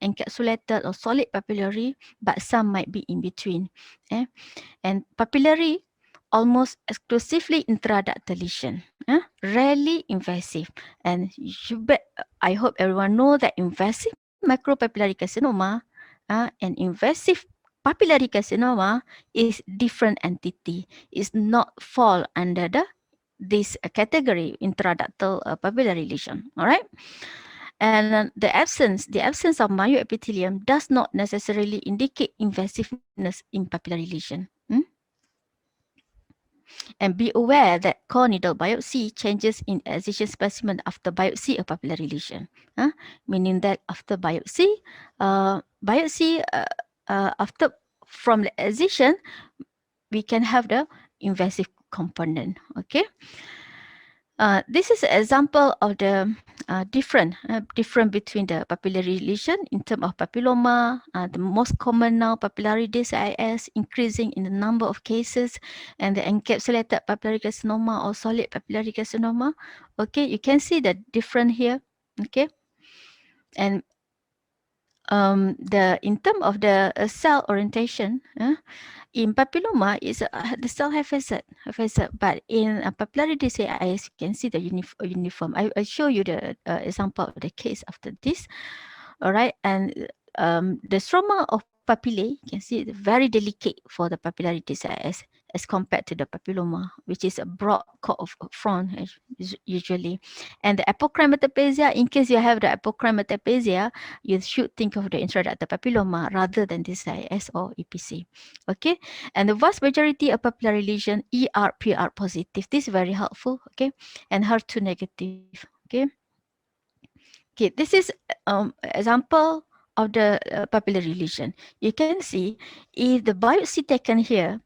encapsulated or solid papillary, but some might be in between. Eh? And papillary almost exclusively intraductal lesion, rarely invasive. And I hope everyone know that invasive micropapillary carcinoma and invasive papillary carcinoma is different entity. It's not fall under this category intraductal papillary lesion. All right. And the absence of myoepithelium does not necessarily indicate invasiveness in papillary lesion. And be aware that core needle biopsy changes in excision specimen after biopsy a papillary lesion. Meaning that after after from the excision, we can have the invasive component. Okay. This is an example of the different between the papillary lesion in terms of papilloma. The most common now papillary DCIS increasing in the number of cases, and the encapsulated papillary carcinoma or solid papillary carcinoma. Okay, you can see the different here. Okay, and the in terms of the cell orientation. In papilloma, the cell have facet, but in papillary DCIS, you can see the uniform. I show you the example of the case after this. All right, and the stroma of papillae, you can see it's very delicate for the papillary DCIS as compared to the papilloma, which is a broad core of front usually. And the apochromatoplasia, in case you have the apochromatoplasia, you should think of the intraductal papilloma rather than DCIS or EPC. Okay, and the vast majority of papillary lesion ER/PR positive. This is very helpful. Okay, and HER2 negative. Okay. Okay, this is example of the papillary lesion. You can see if the biopsy taken here,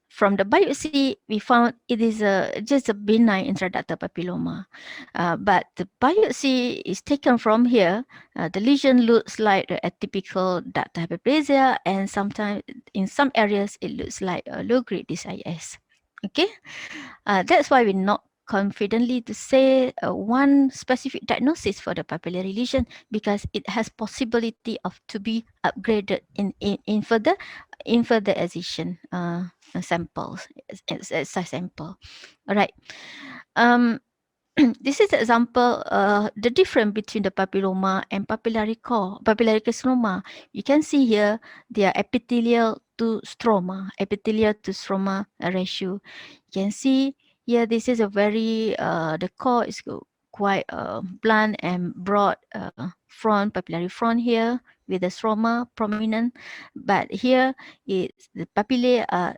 from the biopsy, we found it is just a benign intraductal papilloma. But the biopsy is taken from here. The lesion looks like the atypical ductal hyperplasia, and sometimes in some areas it looks like a low-grade DCIS. Okay, that's why we're not confidently to say one specific diagnosis for the papillary lesion because it has possibility of to be upgraded in further excision samples as a sample. All right. This is an example the difference between the papilloma and papillary carcinoma. You can see here their epithelial to stroma ratio. You can see here this is a very the core is quite blunt and broad front, papillary front here with the stroma prominent, but here is the papillae are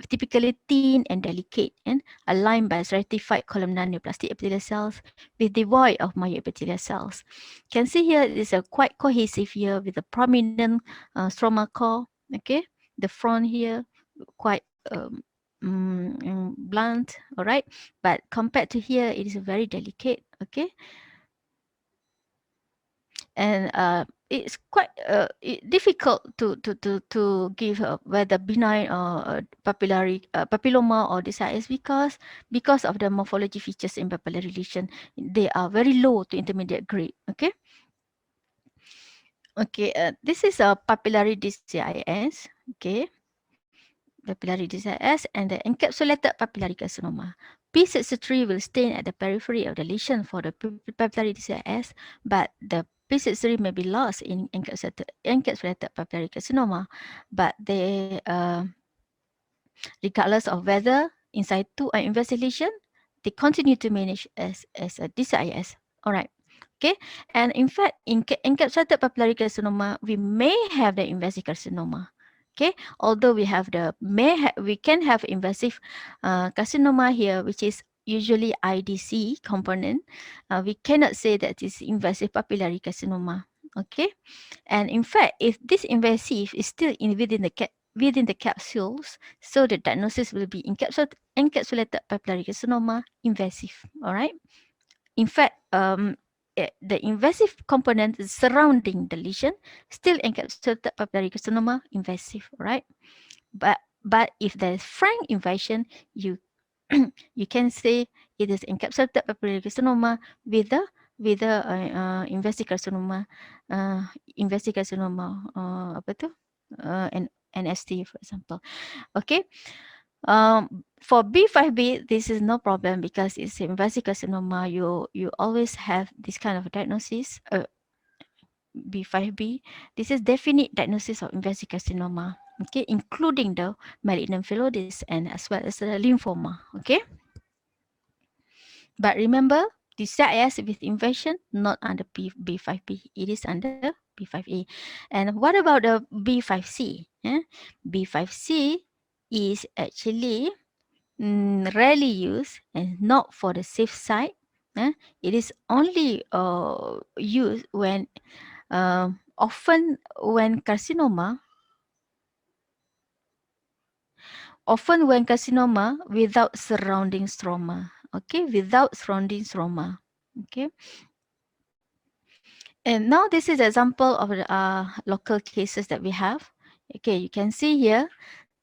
typically thin and delicate and aligned by stratified columnar neoplastic epithelial cells with devoid of myoepithelial cells. You can see here is a quite cohesive here with a prominent stroma core. Okay, the front here quite blunt. All right, but compared to here, it is very delicate. Okay, and it's quite difficult to give whether benign or papilloma or DCIS because of the morphology features in papillary lesion. They are very low to intermediate grade. Okay. Okay, this is a papillary DCIS. Okay, papillary DCIS and the encapsulated papillary carcinoma. P63 will stain at the periphery of the lesion for the papillary DCIS, but the P63 may be lost in encapsulated papillary carcinoma, but they, regardless of whether in situ or investigation, they continue to manage as a DCIS. All right. Okay. And in fact, in encapsulated papillary carcinoma, we may have the invasive carcinoma. Okay. Although we can have invasive carcinoma here, which is usually IDC component, we cannot say that it's invasive papillary carcinoma. Okay. And in fact, if this invasive is still within the capsules, so the diagnosis will be encapsulated papillary carcinoma invasive. All right. In fact, the invasive component surrounding the lesion still encapsulated papillary carcinoma invasive. Right. But if there is frank invasion, you you can say it is encapsulated papillary carcinoma with the investigationoma apa tu NST for example. Okay. For B5B, this is no problem because it's investigationoma. You always have this kind of diagnosis. B5B, this is definite diagnosis of investigationoma. Okay, including the malignant phyllodes and as well as the lymphoma. Okay. But remember, the CIS with invasion not under B5B. It is under B5A. And what about the B5C? B5C is actually rarely used and not for the safe side. It is only used when often when carcinoma without surrounding stroma. Okay, without surrounding stroma. Okay, and now this is example of the local cases that we have. Okay, you can see here.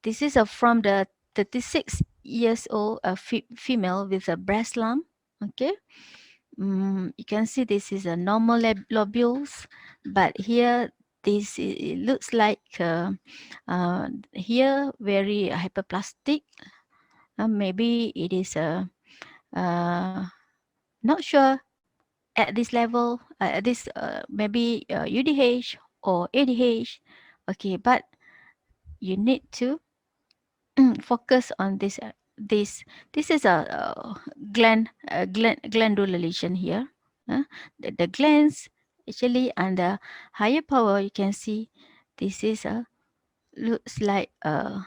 This is from the 36 years old female with a breast lump. Okay, you can see this is a normal lobules, but here it looks like here very hyperplastic. Maybe it is a not sure at this level, at this maybe UDH or ADH. Okay, but you need to focus on this. This is a glandular lesion here. The glands actually under higher power, you can see this is a looks like a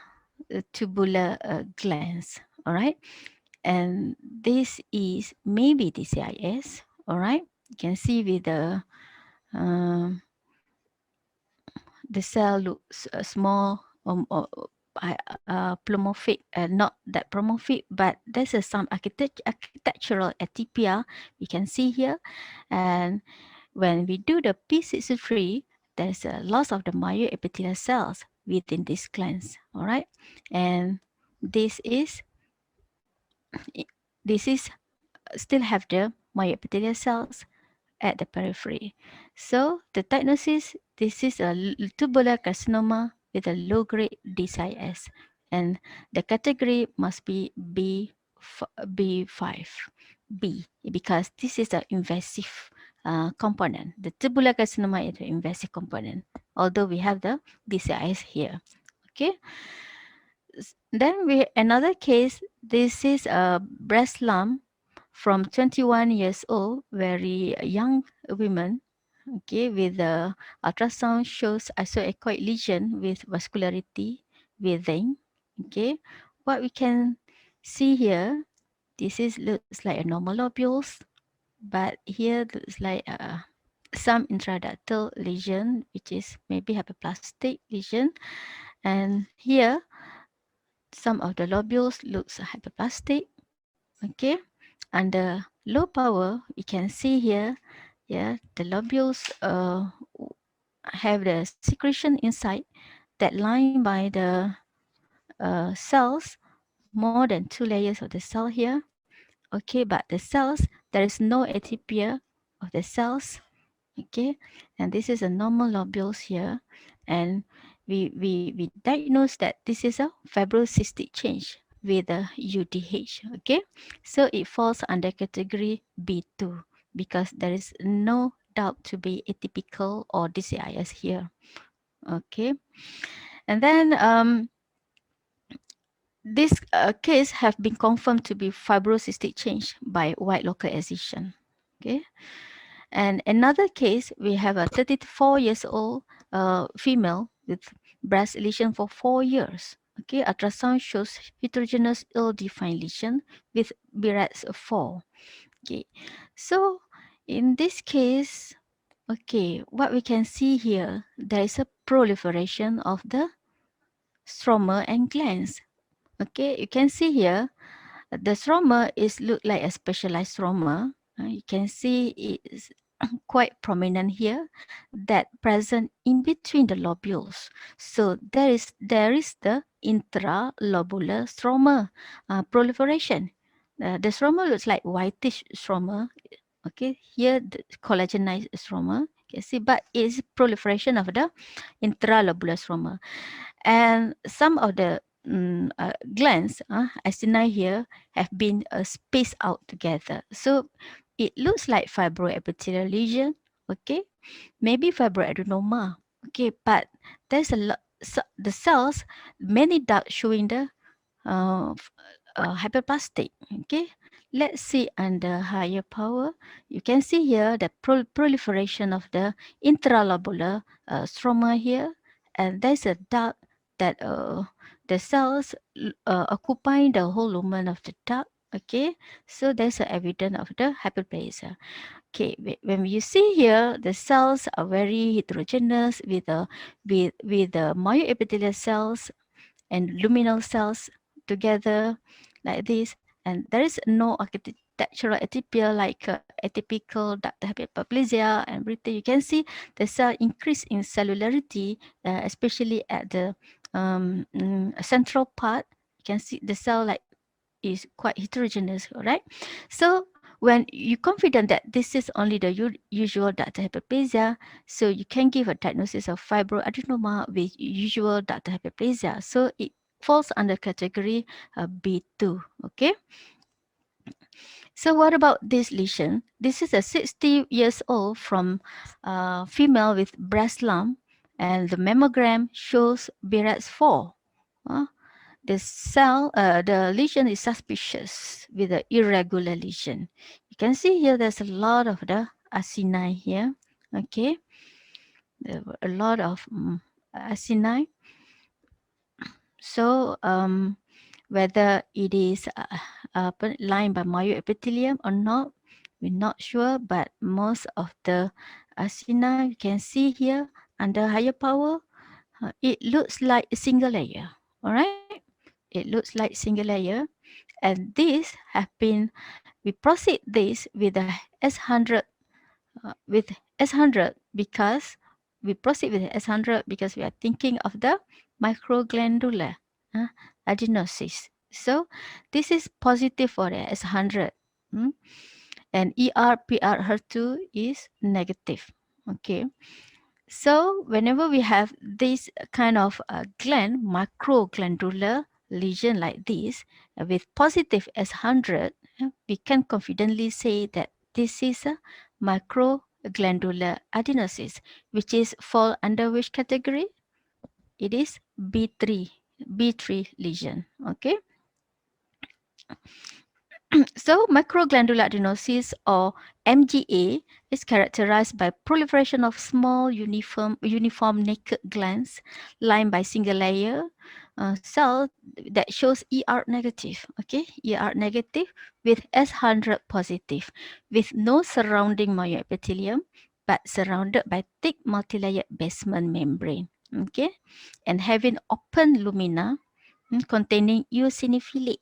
tubular glands. All right, and this is maybe DCIS. All right, you can see with um, the cell looks small plomophic, not that plomophic, but there's some architectural atypia we can see here. And when we do the P63, there's a loss of the myoepithelial cells within these glands. All right, and this is this is still have the myoepithelial cells at the periphery. So the diagnosis, this is a tubular carcinoma with a low-grade DCIS, and the category must be B5, B, because this is the invasive component. The tubular carcinoma is the invasive component, although we have the DCIS here. Okay. Then we another case. This is a breast lump from 21 years old, very young women. Okay, with the ultrasound shows isoechoic lesion with vascularity within. Okay, what we can see here, this is looks like a normal lobules, but here looks like some intraductal lesion, which is maybe hyperplastic lesion, and here some of the lobules looks hyperplastic. Okay, under low power, we can see here, yeah, the lobules have the secretion inside that line by the cells, more than 2 layers of the cell here. Okay, but the cells, there is no atypia of the cells. Okay, and this is a normal lobules here, and we diagnose that this is a fibrocystic change with a UDH. Okay, so it falls under category B2 because there is no doubt to be atypical or DCIS here. Okay, and then this case have been confirmed to be fibrocystic change by white local excision. Okay, and another case, we have a 34 years old female with breast lesion for 4 years. Okay, ultrasound shows heterogeneous ill-defined lesion with BRAS 4. Okay, so in this case, okay, what we can see here, there is a proliferation of the stroma and glands. Okay, you can see here the stroma is look like a specialized stroma. You can see it is quite prominent here that present in between the lobules. So there is the intralobular stroma proliferation. The stroma looks like whitish stroma. Okay, here the collagenized stroma. You can see, but it's proliferation of the intralobular stroma. And some of the glands, acini here, have been spaced out together. So it looks like fibroepithelial lesion, okay? Maybe fibroadenoma, okay? But there's a lot, so the cells, many dots showing the uh, f- hyperplastic, okay? Let's see under higher power. You can see here the proliferation of the intralobular stroma here, and there's a dot that the cells occupying the whole lumen of the duct. Okay, so there's a evidence of the hyperplasia. Okay, when you see here, the cells are very heterogeneous with the myoepithelial cells and luminal cells together like this, and there is no architectural atypia like atypical ductal hyperplasia and everything. You can see the cell increase in cellularity, especially at the central part. You can see the cell like is quite heterogeneous, right? So when you're confident that this is only the usual ductal hyperplasia, so you can give a diagnosis of fibroadenoma with usual ductal hyperplasia. So it falls under category B2. Okay. So what about this lesion? This is a 60 years old from female with breast lump, and the mammogram shows BRAS 4. Uh, the lesion is suspicious with the irregular lesion. You can see here there's a lot of the acini here. Okay, there were a lot of acini. So whether it is lined by myoepithelium or not, we're not sure. But most of the acini you can see here under higher power, it looks like a single layer. All right, it looks like single layer, and these have been, we proceed this with the S100 with S100 because we proceed with S100 because we are thinking of the microglandular adenosis. So this is positive for the S100, and ER/PR HER2 is negative. Okay. So whenever we have this kind of gland, microglandular lesion like this, with positive S100, we can confidently say that this is a microglandular adenosis, which is fall under which category? It is B3 lesion. Okay. So microglandular adenosis, or MGA, is characterized by proliferation of small uniform naked glands lined by single layer cell that shows ER negative. Okay, ER negative with S100 positive, with no surrounding myoepithelium, but surrounded by thick multilayered basement membrane. Okay, and having open lumina containing eosinophilic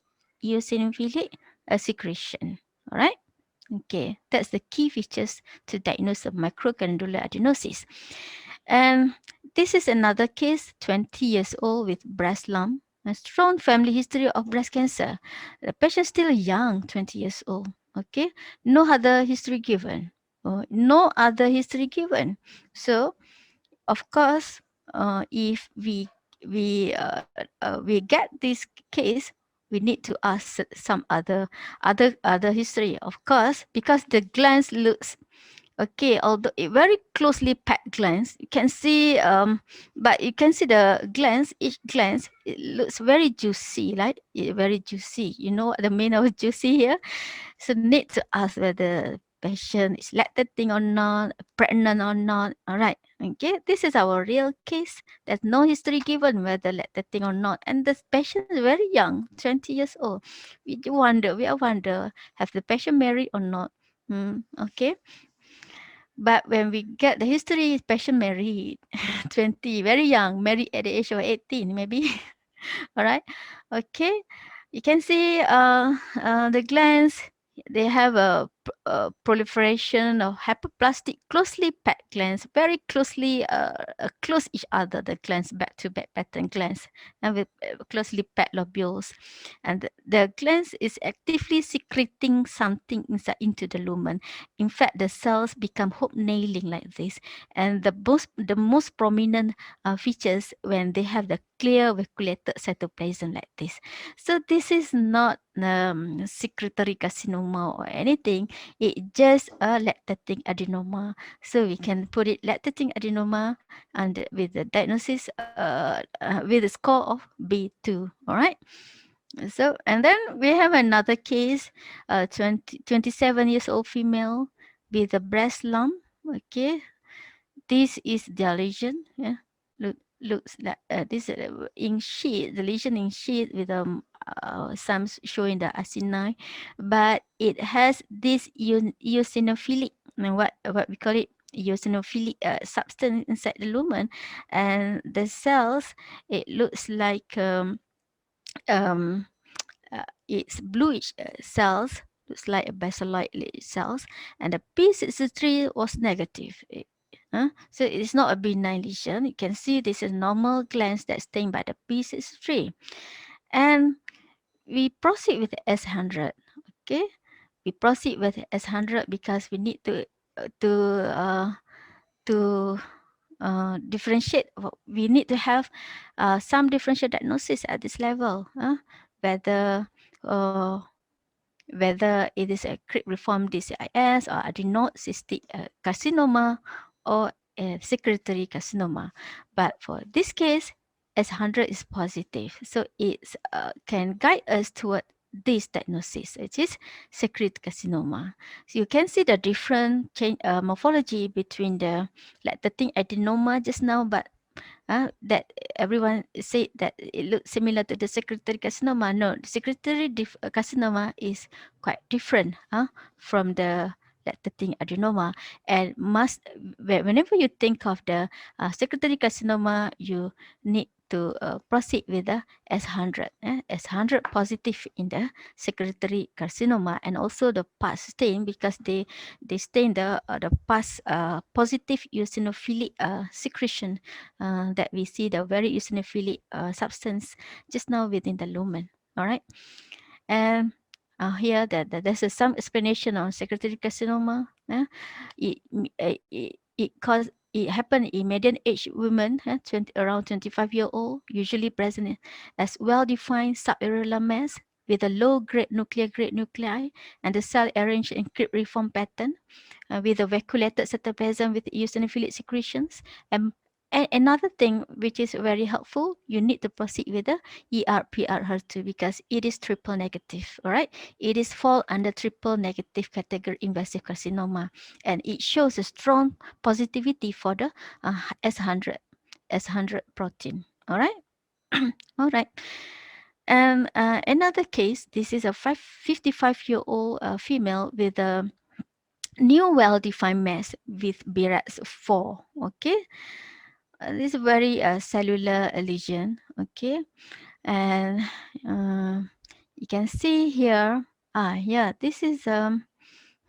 secretion. All right. Okay, that's the key features to diagnose a microglandular adenosis. And this is another case, 20 years old with breast lump, a strong family history of breast cancer. The patient still young, 20 years old. Okay, no other history given. No other history given. So of course, if we get this case, we need to ask some other history. Of course, because the glands looks Okay, although it very closely packed glands, you can see, but you can see the glands, each glands, it looks very juicy, right? Very juicy. You know what the meaning of juicy here? So need to ask whether patient is lactating or not, pregnant or not. All right. Okay. This is our real case. There's no history given whether lactating or not. And the patient is very young, 20 years old. We are wonder, have the patient married or not? Okay. But when we get the history, patient married, 20, very young, married at the age of 18, maybe. All right. Okay. You can see the glands, they have a proliferation of hyperplastic, closely packed glands, very closely close each other, the glands, back to back pattern glands, and with closely packed lobules. And the glands is actively secreting something inside into the lumen. In fact, the cells become hook nailing like this. And the most prominent features when they have the clear vacuolated cytoplasm like this. So this is not secretory carcinoma or anything. It just a lactating adenoma. So we can put it lactating adenoma and with the diagnosis with a score of B2. All right. So and then we have another case, 27 years old female with a breast lump. Okay, this is the lesion. Yeah, looks like this in sheet, the lesion in sheet with some showing the acini, but it has this eosinophilic, what we call it, eosinophilic substance inside the lumen, and the cells, it looks like it's bluish cells, looks like a basaloid cells, and the P63 was negative. So it's not a benign lesion. You can see this is normal glands that's stained by the P63. And we proceed with S100. Okay, we proceed with S100 because we need to differentiate. We need to have some differential diagnosis at this level. Whether uh, whether it is a cribriform DCIS or adenoid cystic carcinoma or a secretory carcinoma. But for this case, S100 is positive. So it can guide us toward this diagnosis, which is secretory carcinoma. So you can see the different morphology between the lactating adenoma just now, but that everyone said that it looks similar to the secretory carcinoma. No, the secretory carcinoma is quite different from the lactating adenoma. And whenever you think of the secretory carcinoma, you need to proceed with the S100. S100 positive in the secretory carcinoma, and also the pus stain, because they stain the pus positive eosinophilic secretion that we see, the very eosinophilic substance just now within the lumen. All right. And here there's some explanation on secretory carcinoma. It happened in median age women, around 25-year-old, usually present as well-defined subareolar mass with a low-grade nuclear-grade nuclei and the cell arranged in cryptiform pattern with a vacuolated cytoplasm with eosinophilic secretions. And another thing which is very helpful, you need to proceed with the ER/PR HER2 because it is triple negative. All right, it is fall under triple negative category invasive carcinoma, and it shows a strong positivity for the S100 protein. All right, all right. And another case, this is a 55-year-old female with a new well-defined mass with BRAF4. Okay, this is very cellular lesion. Okay, and you can see here. Yeah, this is a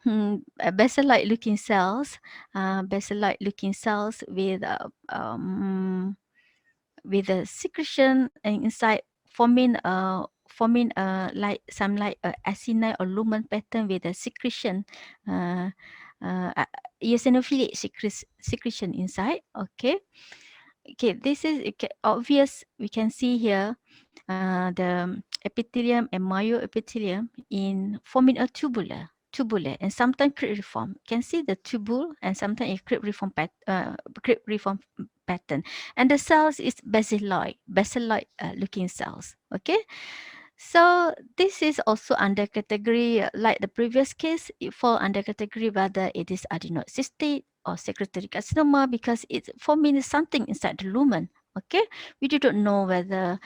basaloid looking cells. Basaloid looking cells with a secretion inside, forming like some like acini or lumen pattern with a secretion, uh, eosinophilic secretion inside. Okay, this is obvious. We can see here the epithelium and myoepithelium in forming a tubular. tubular and sometimes cribriform. You can see the tubule and sometimes a cribriform pattern. And the cells is basiloid looking cells. Okay. So this is also under category like the previous case. It fall under category whether it is adenoid cystic or secretory carcinoma because it's for me something inside the lumen. Okay, we do not know whether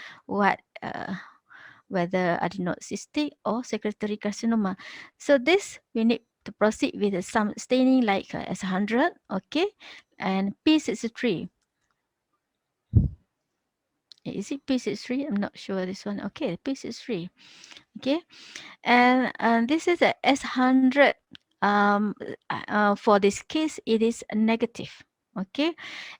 adenoid cystic or secretory carcinoma. So this we need to proceed with some staining like S100. Okay, and P63. Is it P63? I'm not sure this one. Okay, P63. Okay, and this is a S100. For this case, it is negative. Okay,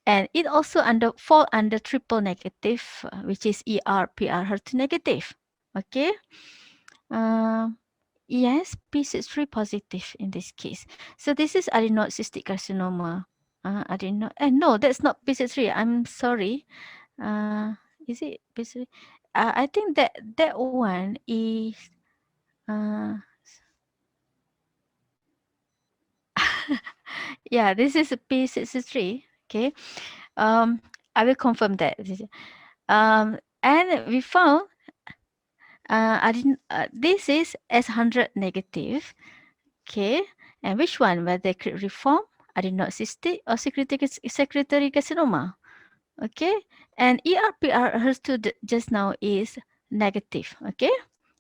and it also fall under triple negative, which is ER, PR, HER2 negative. Okay, uh, yes, P63 positive in this case. So this is adenoid cystic carcinoma. No, that's not P63. I'm sorry. Uh, is it P63? I think that one is. Uh, yeah, this is a P63. Okay. Um, I will confirm that. And we found I didn't. This is S100 negative. Okay. And which one? Whether reform, adenoid cystic, or secretory carcinoma. Okay. And ERPR HER2 just now is negative. Okay.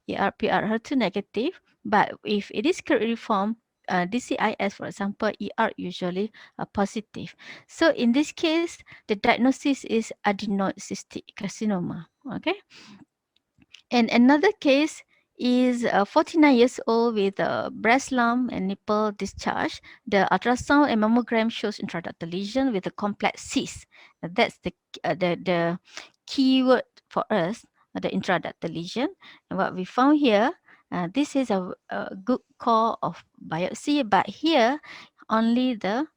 ERPR HER2 negative. But if it is reform, DCIS, for example, ER usually positive. So in this case, the diagnosis is adenoid cystic carcinoma. Okay. And another case is 49 years old with a breast lump and nipple discharge. The ultrasound and mammogram shows intraductal lesion with a complex cyst. That's the keyword for us, the intraductal lesion. And what we found here, this is a good call of biopsy, but here only the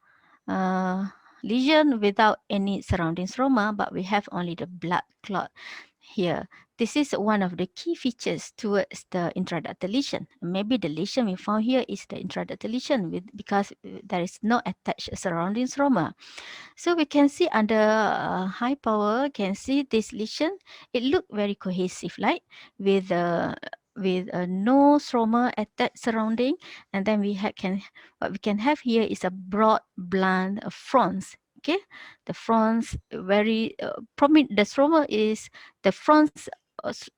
uh, lesion without any surrounding stroma, but we have only the blood clot here. This is one of the key features towards the intraductal lesion. Maybe the lesion we found here is the intraductal lesion because there is no attached surrounding stroma. So we can see under high power, can see this lesion. It look very cohesive, like with no stroma attached surrounding, and then what we can have here is a broad blunt fronts. Okay, the fronts very prominent. The stroma is the fronts.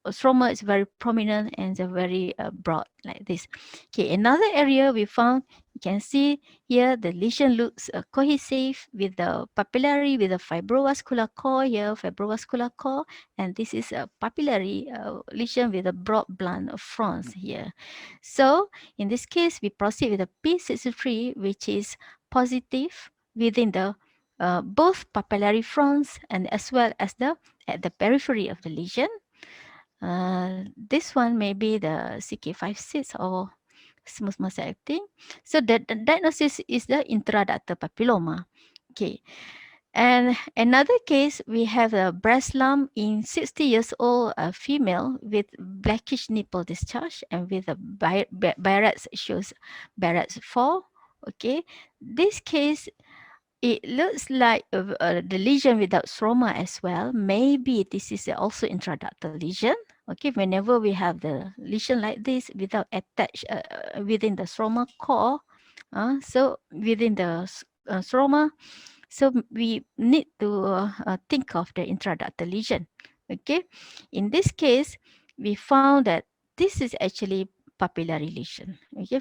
Stroma is very prominent and very broad like this. Okay, another area we found, you can see here the lesion looks cohesive with the papillary, with the fibrovascular core here, fibrovascular core, and this is a papillary lesion with a broad blunt fronts here. So in this case, we proceed with the P63, which is positive within the both papillary fronts and as well as at the periphery of the lesion. This one may be the CK56 or smooth muscle acting. So the diagnosis is the intraductal papilloma. Okay. And another case, we have a breast lump in 60 years old female with blackish nipple discharge and with a Barrett's shows Barrett's 4. Okay. This case, it looks like the lesion without stroma as well. Maybe this is also intraductal lesion. Okay, whenever we have the lesion like this without attached within the stroma core, so within the stroma, so we need to think of the intraductal lesion. Okay, in this case, we found that this is actually papillary lesion. Okay,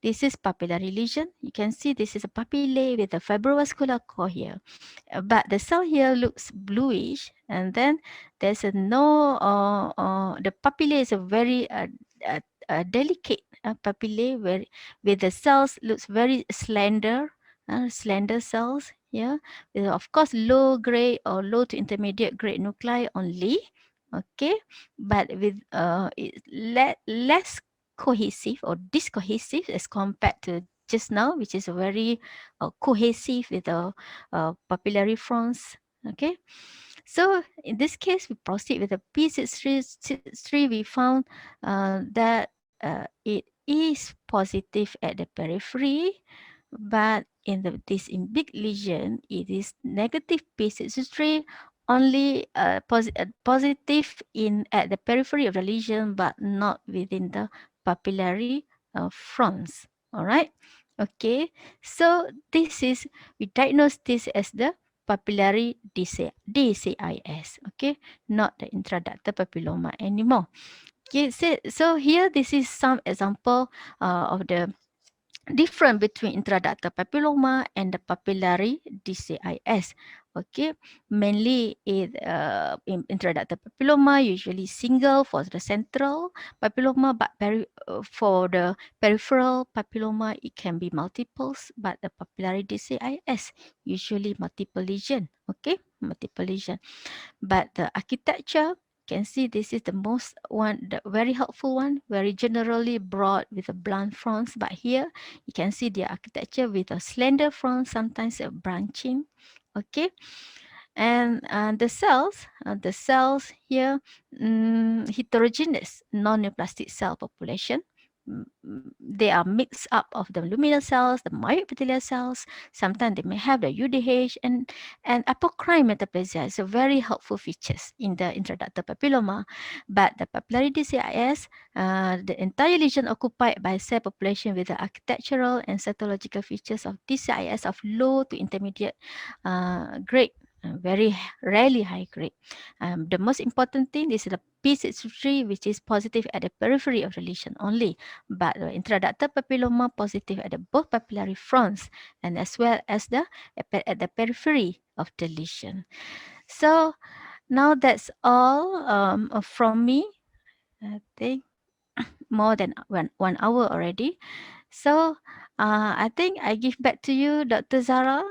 this is papillary lesion. You can see this is a papillae with a fibrovascular core here. But the cell here looks bluish, and then there's a no, the papillae is a very delicate papillae where with the cells looks very slender, slender cells. Yeah, with of course low grade or low to intermediate grade nuclei only. Okay, but with less cohesive or discohesive as compared to just now, which is a very cohesive with the papillary fronts. Okay, so in this case, we proceed with the P63. We found that is positive at the periphery, but in big lesion, it is negative PCH3 only positive in at the periphery of the lesion, but not within the papillary fronts. All right. Okay. So we diagnose this as the papillary DCIS. Okay, not the intraductal papilloma anymore. Okay, so here this is some example of the different between intraductal papilloma and the papillary DCIS. Okay, mainly in intraductal papilloma, usually single for the central papilloma, but for the peripheral papilloma, it can be multiples, but the papillary DCIS usually multiple lesion. Okay, multiple lesion. But the architecture, can see this is the most one, the very helpful one, very generally broad with a blunt fronts. But here you can see the architecture with a slender front, sometimes a branching. Okay, and the cells here, heterogeneous non-neoplastic cell population. They are mixed up of the luminal cells, the myoepithelial cells. Sometimes they may have the UDH and apocrine metaplasia. So very helpful features in the intraductal papilloma. But the papillary DCIS, the entire lesion occupied by cell population with the architectural and cytological features of DCIS of low to intermediate grade, very rarely high grade. The most important thing is the P63, which is positive at the periphery of the lesion only, but the intraductal papilloma positive at the both papillary fronts and as well as at the periphery of the lesion. So now that's all from me. I think more than one hour already. So I think I give back to you, Dr. Zara.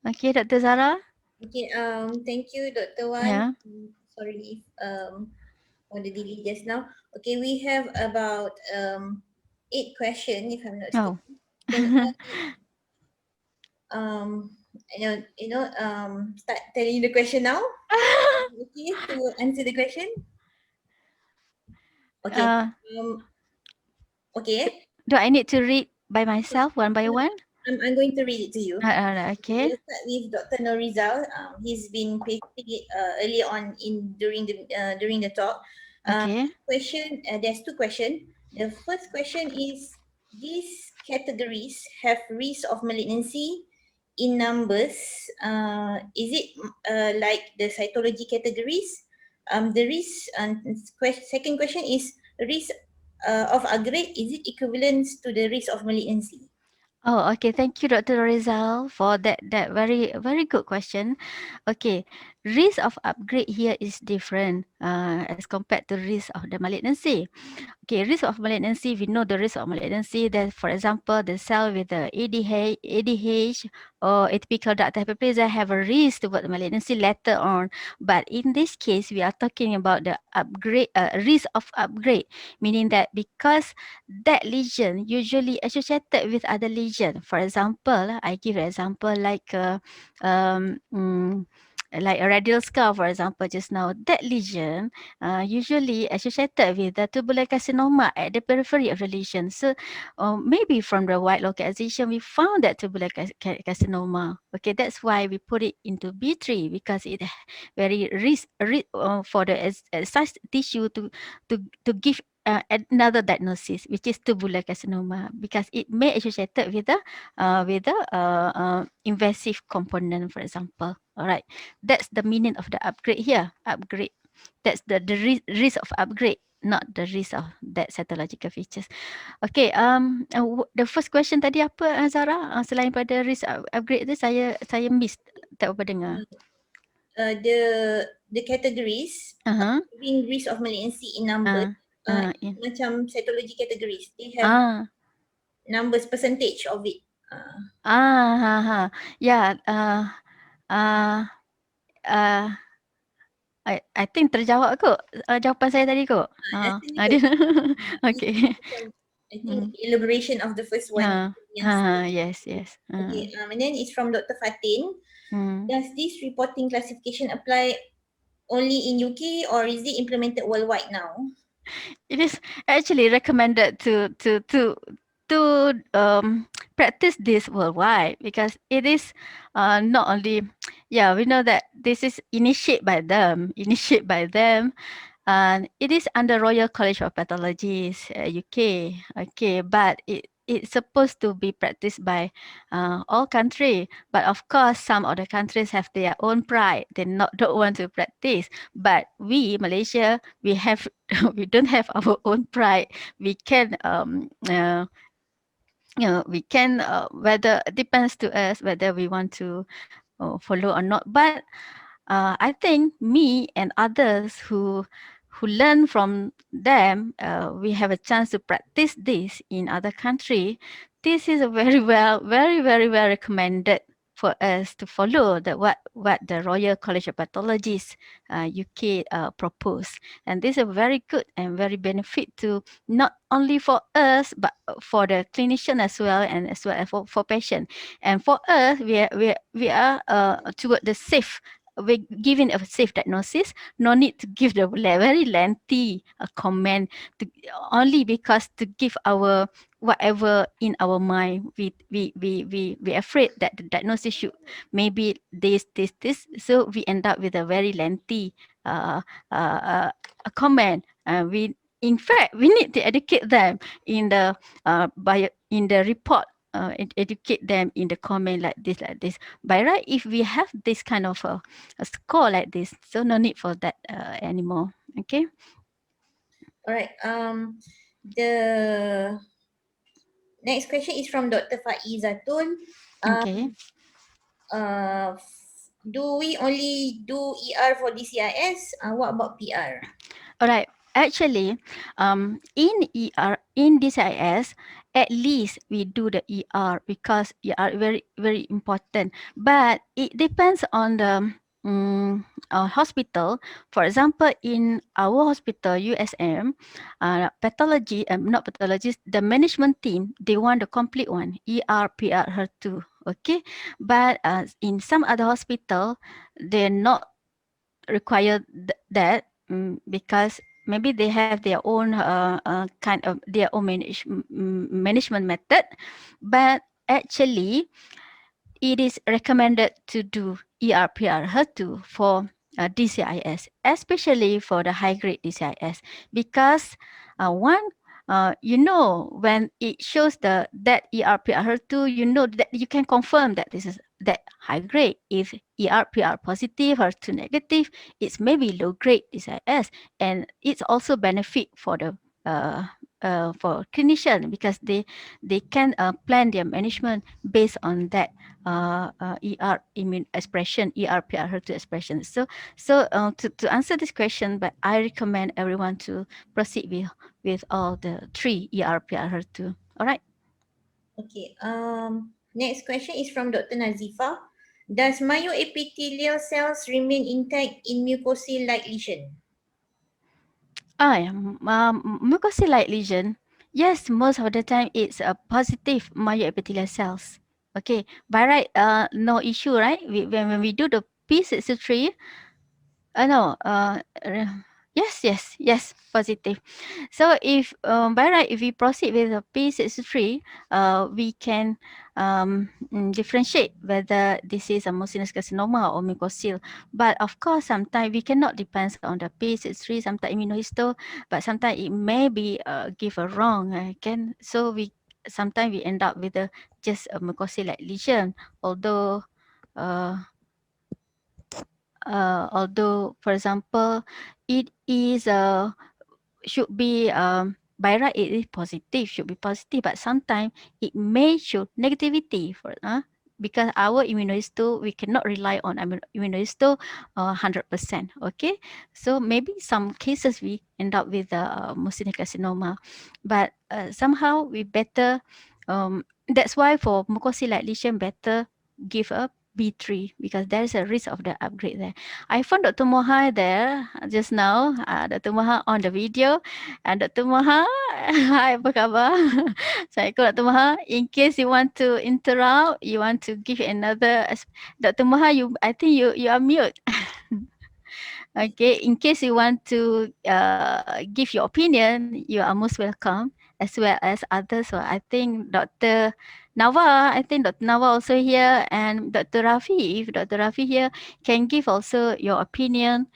Okay, Dr. Zara. Okay, thank you, Dr. Wan. Yeah. Sorry if for the delay just now. Okay, we have about 8 questions, if I'm not Oh. mistaken. Can um start telling the question now? Okay, to answer the question. Okay. uh, Um. Okay. do I need to read by myself one by one? I'm going to read it to you. Okay. We'll start with Dr. Norizal. He's been pasting it early on in during the talk. Okay. There's two questions. The first question is: these categories have risk of malignancy in numbers. Is it like the cytology categories? The risk. Second question is risk of upgrade. Is it equivalent to the risk of malignancy? Oh, okay. Thank you, Dr. Rizal, for that very good question. Okay, risk of upgrade here is different as compared to risk of the malignancy. Okay, risk of malignancy, we know the risk of malignancy that, for example, the cell with the ADH or atypical ductal hyperplasia have a risk toward malignancy later on. But in this case, we are talking about the risk of upgrade, meaning that because that lesion usually associated with other lesion. For example, I give an example um, mm, like a radial scar, for example, just now, that lesion usually associated with the tubular carcinoma at the periphery of the lesion. So maybe from the wide localization, we found that tubular carcinoma. Okay, that's why we put it into B3 because it very risk for the such tissue to give another diagnosis, which is tubular carcinoma, because it may associated with the invasive component, for example. All right, that's the meaning of the upgrade here. Upgrade. That's the risk of upgrade, not the risk of that cytological features. Okay, the first question tadi apa, Zara? Selain pada risk upgrade tu, saya miss, tak apa dengar. The categories Uh-huh. giving risk of malignancy in numbers, Yeah. macam cytology categories, they have Ah, numbers percentage of it. yeah. Uh, uh, I think terjawab kot jawapan saya tadi kot. Rasanya Ada. kot Okay. macam, I think Hmm. elaboration of the first one yang Yes, yes. okay, and then it's from Dr. Fatin. Hmm. Does this reporting classification apply only in UK or is it implemented worldwide now? It is actually recommended to practice this worldwide because it is not only, yeah, we know that this is initiated by them, and it is under Royal College of Pathologists, UK. Okay, but it's supposed to be practiced by all country. But of course, some other countries have their own pride. They not don't want to practice. But we, Malaysia, we have we don't have our own pride. We can we can whether it depends to us whether we want to follow or not. But I think me and others who learn from them, we have a chance to practice this in other country. This is a very well, very well recommended for us to follow the what the Royal College of Pathologists UK propose, and this is very good and very benefit to not only for us but for the clinician as well, and as well as for patient. And for us, we are toward the safe, we giving a safe diagnosis, no need to give the very lengthy comment to, only because to give our whatever in our mind. We afraid that the diagnosis should maybe this, so we end up with a very lengthy uh, uh, uh, a comment. We in fact we need to educate them in the in the report, educate them in the comment like this. By right, if we have this kind of a score like this, so no need for that anymore. Okay. Alright. The next question is from Dr. Faizatul. Okay. Um, do we only do ER for DCIS? What about PR? All right. Actually, in in DCIS, at least we do the ER because ER very important. But it depends on the hospital. For example, in our hospital, USM, pathology, not pathologist, the management team, they want the complete one, ER, PR, HER2. Okay, but in some other hospital, they're not require that, because maybe they have their own kind of their own management method. But actually it is recommended to do ERPR HER2 for DCIS, especially for the high grade DCIS, because one, when it shows the that ERPR HER2, you know that you can confirm that this is that high grade. If ERPR positive or HER2 negative, it's maybe low grade DCIS, and it's also benefit for the uh, for clinician because they can plan their management based on that ER immune expression, ERPR HER2 expression. So to answer this question, but I recommend everyone to proceed with all the three ERPR HER2. All right. Okay. Next question is from Dr. Nazifa. Does myoepithelial cells remain intact in mucosal-like lesion? Mucosal lesion. Yes, most of the time it's a positive myoepithelial cells. Okay, by right, no issue, right? When we do the P63, no, yes, positive. So if by right, if we proceed with the P63, we can differentiate whether this is a mucinous carcinoma or mucocele. But of course, sometimes we cannot depend on the P63. Sometimes immunohisto, but sometimes it may be give a wrong. Can so we sometimes we end up with a just a mucocele lesion, although. Uh, although for example it is should be by right it is positive, should be positive, but sometimes it may show negativity for because our immunohisto we cannot rely on immunohisto 100%. Okay, so maybe some cases we end up with mucinous carcinoma, but somehow we better that's why for mucocele lesion better give a B3 because there is a risk of the upgrade there. I found Dr. Moha there just now. Dr. Moha on the video. And Dr. Moha, hi, apa khabar? Assalamualaikum Dr. Moha. In case you want to interrupt, you want to give another. Dr. Moha, I think you are mute. Okay, in case you want to give your opinion, you are most welcome, as well as others. So I think Dr. Nawa also here, and Dr. Rafi. If Dr. Rafi here can give also your opinion.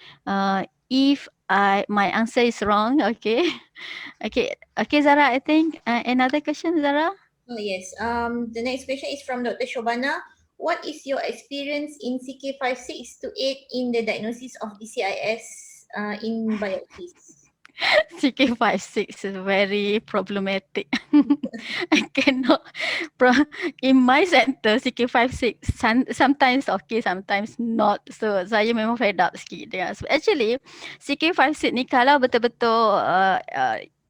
If my answer is wrong, okay, okay, Zara. I think another question, Zara. Oh, yes. The next question is from Dr. Shobana. What is your experience in CK56 to 8 in the diagnosis of DCIS in biopsies? CK56 is very problematic. I cannot. Pro- in my center, CK56 sometimes okay, sometimes not. So saya memang fed up sikit dengan. So, actually, CK56 ni kalau betul-betul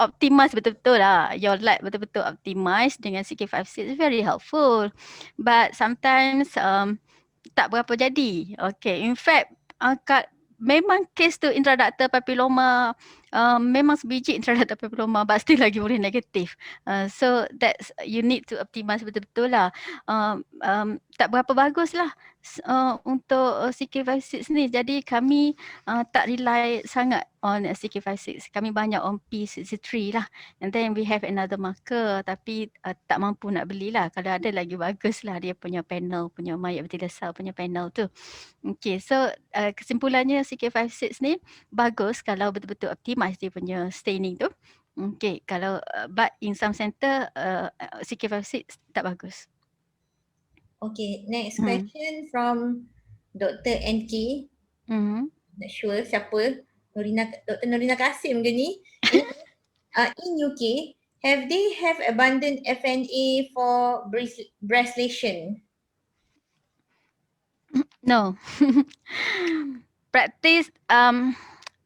optimize betul-betul lah. Your lab betul-betul optimize dengan CK56 is very helpful. But sometimes tak berapa jadi. Okay, in fact, memang case tu intraductal papilloma, memang sebiji intraductal papilloma, but still lagi boleh negatif. So that's you need to optimize betul-betul lah. Tak berapa bagus lah untuk CK56 ni. Jadi kami tak rely sangat on CK56. Kami banyak on P63 lah. And then we have another marker, tapi tak mampu nak belilah. Kalau ada lagi bagus lah dia punya panel, punya mayat betina cell punya panel tu. Okay, so kesimpulannya CK56 ni bagus kalau betul-betul optimize dia punya staining tu. Okay, kalau but in some center CK56 tak bagus. Okay, next question from Dr. NK. Not sure siapa. Dr. Norina Kasim ke ni? In UK, have they have abundant FNA for breast lesion? No. Practice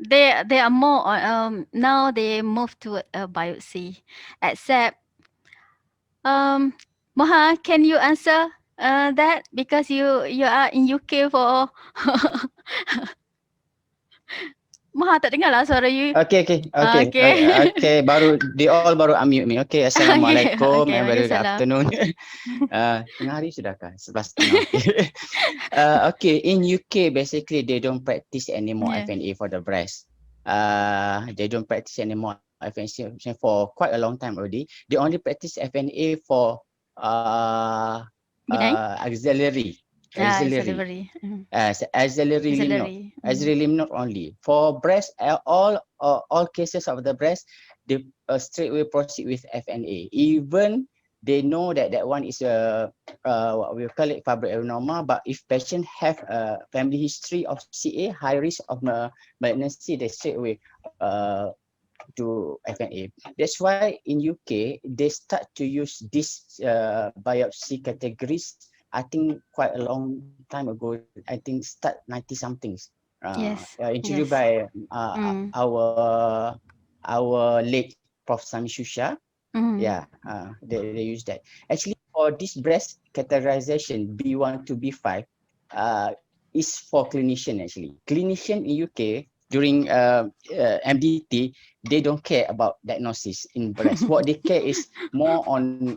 they are more on now they move to a biopsy, except Moha, can you answer that, because you are in UK for Moha, tak dengar lah suara you. Okay. Baru unmute me. Okay, Assalamualaikum Okay, and very good Waalaikumsalam. afternoon. Tengah hari sudah kan? 11.30. Okay, in UK basically they don't practice anymore Yeah. FNA for the breast. They don't practice anymore FNA for quite a long time already. They only practice FNA for Benign? axillary. Axillary. Axillary limb not only for breast. All cases of the breast, they straight away proceed with FNA. Even they know that one is what we call it fibroadenoma, but if patient have a family history of CA, high risk of malignancy, they straight away to FNA. That's why in UK they start to use this biopsy categories. I think quite a long time ago. I think start 90 somethings. Yes. Introduced by our late Prof. Sami Shusha. Yeah, they use that. Actually, for this breast categorization B1 to B5 is for clinician actually. Clinician in UK during MDT, they don't care about diagnosis in breast. What they care is more on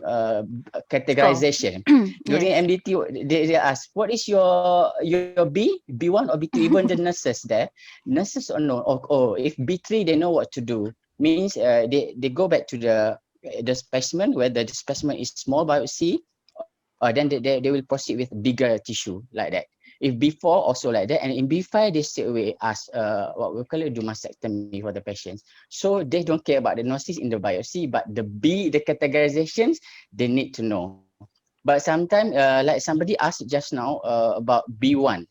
categorization. During MDT, they ask, what is your B1 or B2? Even the nurses there, nurses or no, if B3, they know what to do. Means they go back to the specimen, whether the specimen is small biopsy, then they will proceed with bigger tissue like that. If B4 also like that, and in B5 they straight away ask what we call it, do mastectomy for the patients. So they don't care about the diagnosis in the biopsy, but the categorizations they need to know. But sometimes like somebody asked just now about B1,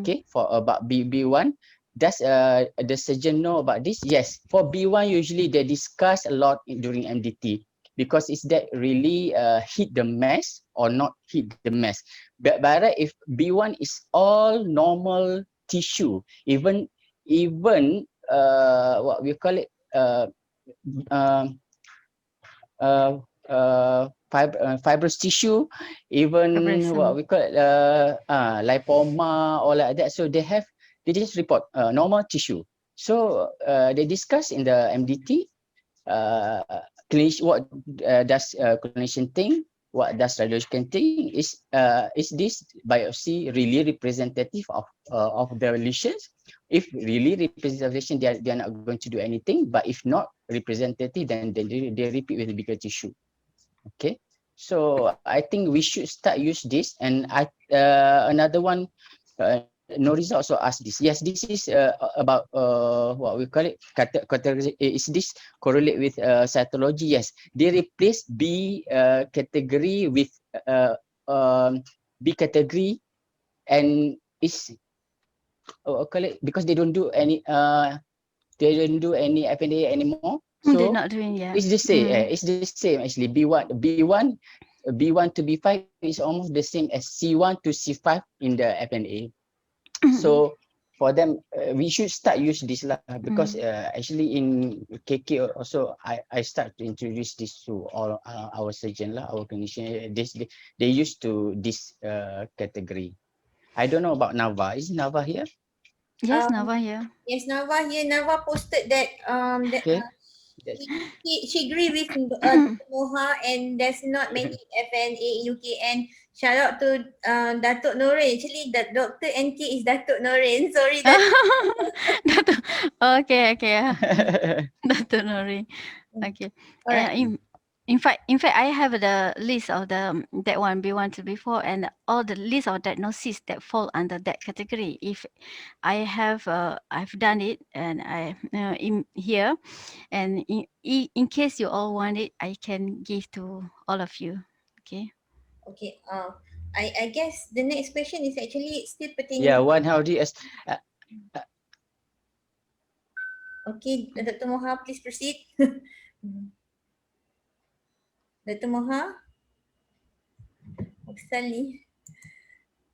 okay, for about B1. Does the surgeon know about this? Yes, for B1 usually they discuss a lot during MDT, because is that really hit the mass or not hit the mass. But if B1 is all normal tissue, even what we call it fibrous tissue, even what we call it lipoma or like that. So they just report normal tissue. So they discuss in the MDT. Clinician, what does clinician think? what does radiological think? Is this biopsy really representative of the lesions? If really representation, they are not going to do anything. But if not representative, then they repeat with bigger tissue. Okay, so I think we should start use this. And another one, Noriza also asked this. Yes, this is about what we call it, category. Is this correlate with cytology? Yes, they replace B category with uh, B category, and is call it, because they don't do any FNA anymore. They're So not doing, yeah. it's the same. It's the same actually. B1 to B5 is almost the same as C1 to C5 in the FNA. So for them, we should start use this lah, because actually in KK also, I start to introduce this to all our surgeon lah, our clinician. They used to this category. I don't know about Nava. Is Nava here? Yes, Nava here. Yes, Nava here. Nava posted that Okay. she agree with Dr. Moha, and there's not many FNA UKN. Shout out to Datuk Norin. Actually, that Dr. NK is Datuk Norin. Sorry, Datuk. Okay. Datuk Nori. Okay. Alright. In fact, I have the list of that one B1 to B4 and all the list of diagnoses that fall under that category. If I have, I've done it, and I in here, and in case you all want it, I can give to all of you. Okay. Okay. I guess the next question is actually still pertaining. Yeah, one how do you Okay, Dr. Moha, please proceed. Dr. Moha? Pasal ni.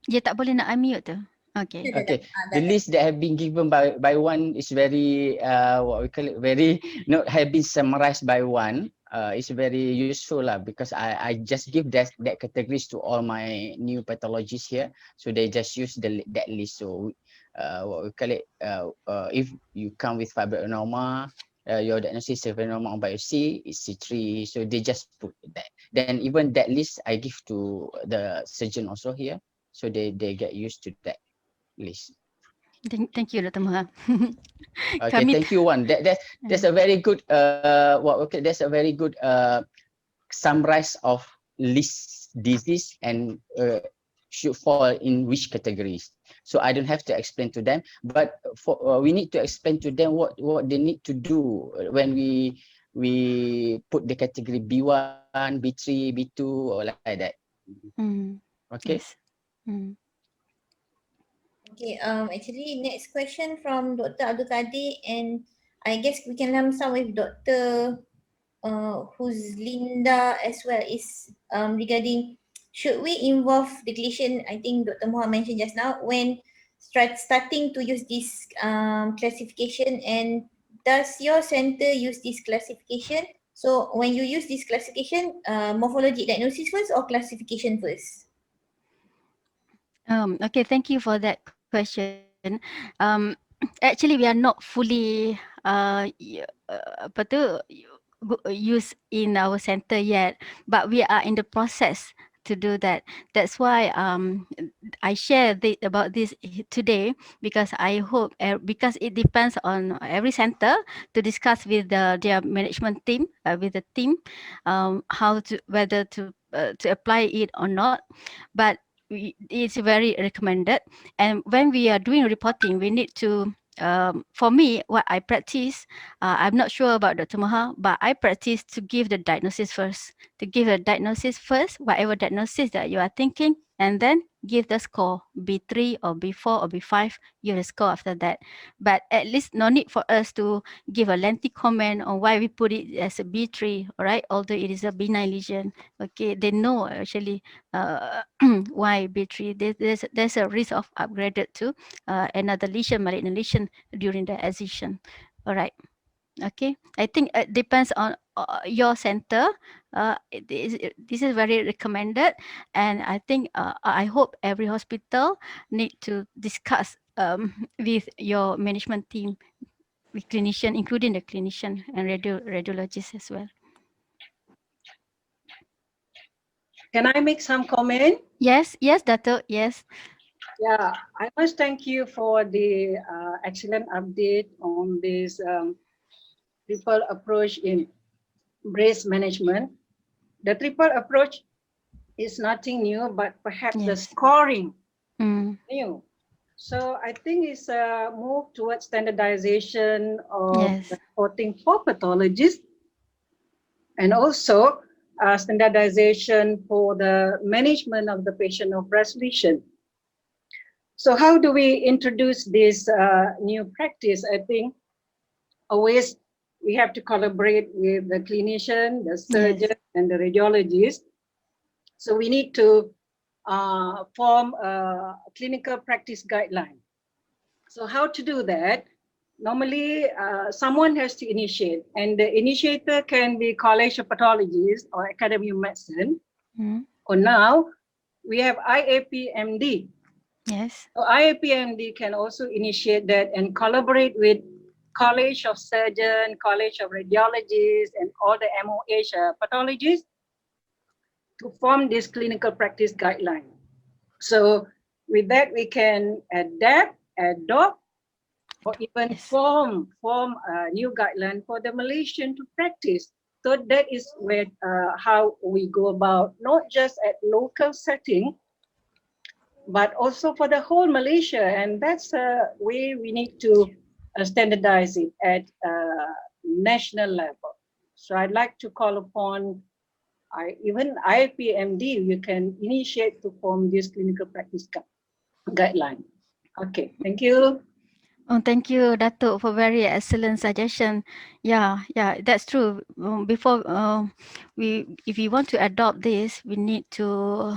Dia tak boleh nak unmute tu. Okay. Okay, the list that have been given by one is very what we call it, very not have been summarized by one. It's very useful lah, because I just give that categories to all my new pathologists here, so they just use that list. So what we call it, if you come with fibroadenoma, your diagnosis of adenoma on biopsy is C3, so they just put that. Then even that list I give to the surgeon also here, so they get used to that list. Thank you, Dr. Moha. Okay, thank you, Wan. That's a very good that's a very good summarize of list disease and should fall in which categories. So I don't have to explain to them, but for we need to explain to them what they need to do when we put the category B1, B3, B2 or like that. Okay. Yes. Okay, actually next question from Dr. Abdul Kadir, and I guess we can lump sum with Dr. Who's Linda as well, is regarding should we involve the clinician, I think Dr. Moha mentioned just now, when starting to use this classification, and does your center use this classification? So when you use this classification, morphologic diagnosis first or classification first? Okay, thank you for that question. Actually, we are not fully use in our center yet, but we are in the process to do that. That's why I share about this today, because I hope because it depends on every center to discuss with their management team, with the team, how to whether to apply it or not. But it's very recommended. And when we are doing reporting, we need to for me, what I practice, I'm not sure about Dr. Moha, but I practice to give the diagnosis first. To give a diagnosis first, whatever diagnosis that you are thinking, and then give the score, B3 or B4 or B5, give the score after that. But at least no need for us to give a lengthy comment on why we put it as a B3, all right? Although it is a benign lesion, okay? They know actually why B3. There's a risk of upgraded to another lesion, malignant lesion during the excision, all right? Okay, I think it depends on your center. This is very recommended, and I think I hope every hospital need to discuss with your management team, with clinician, including the clinician and radiologist as well. Can I make some comment? Yes, Dato', yes. Yeah, I must thank you for the excellent update on this triple approach in breast management. The triple approach is nothing new, but perhaps the Yes. scoring Mm. new. So I think it's a move towards standardization of Yes. the reporting for pathologists, and also standardization for the management of the patient of breast lesion. So how do we introduce this new practice? I think always we have to collaborate with the clinician, the surgeon, Yes. and the radiologist. So we need to form a clinical practice guideline. So how to do that? Normally, someone has to initiate, and the initiator can be College of Pathologists or Academy of Medicine. Mm. Or now, we have IAPMD. Yes. So IAPMD can also initiate that and collaborate with College of Surgeons, College of Radiologists, and all the MOH pathologists to form this clinical practice guideline. So with that, we can adapt, adopt, or even Yes. form a new guideline for the Malaysian to practice. So that is where how we go about, not just at local setting, but also for the whole Malaysia. And that's a way we need to standardize it at national level. So I'd like to call upon even IAPMD, you can initiate to form this clinical practice guideline. Okay, thank you. Oh, thank you, Dato', for very excellent suggestion. Yeah, that's true. Before if we want to adopt this, we need to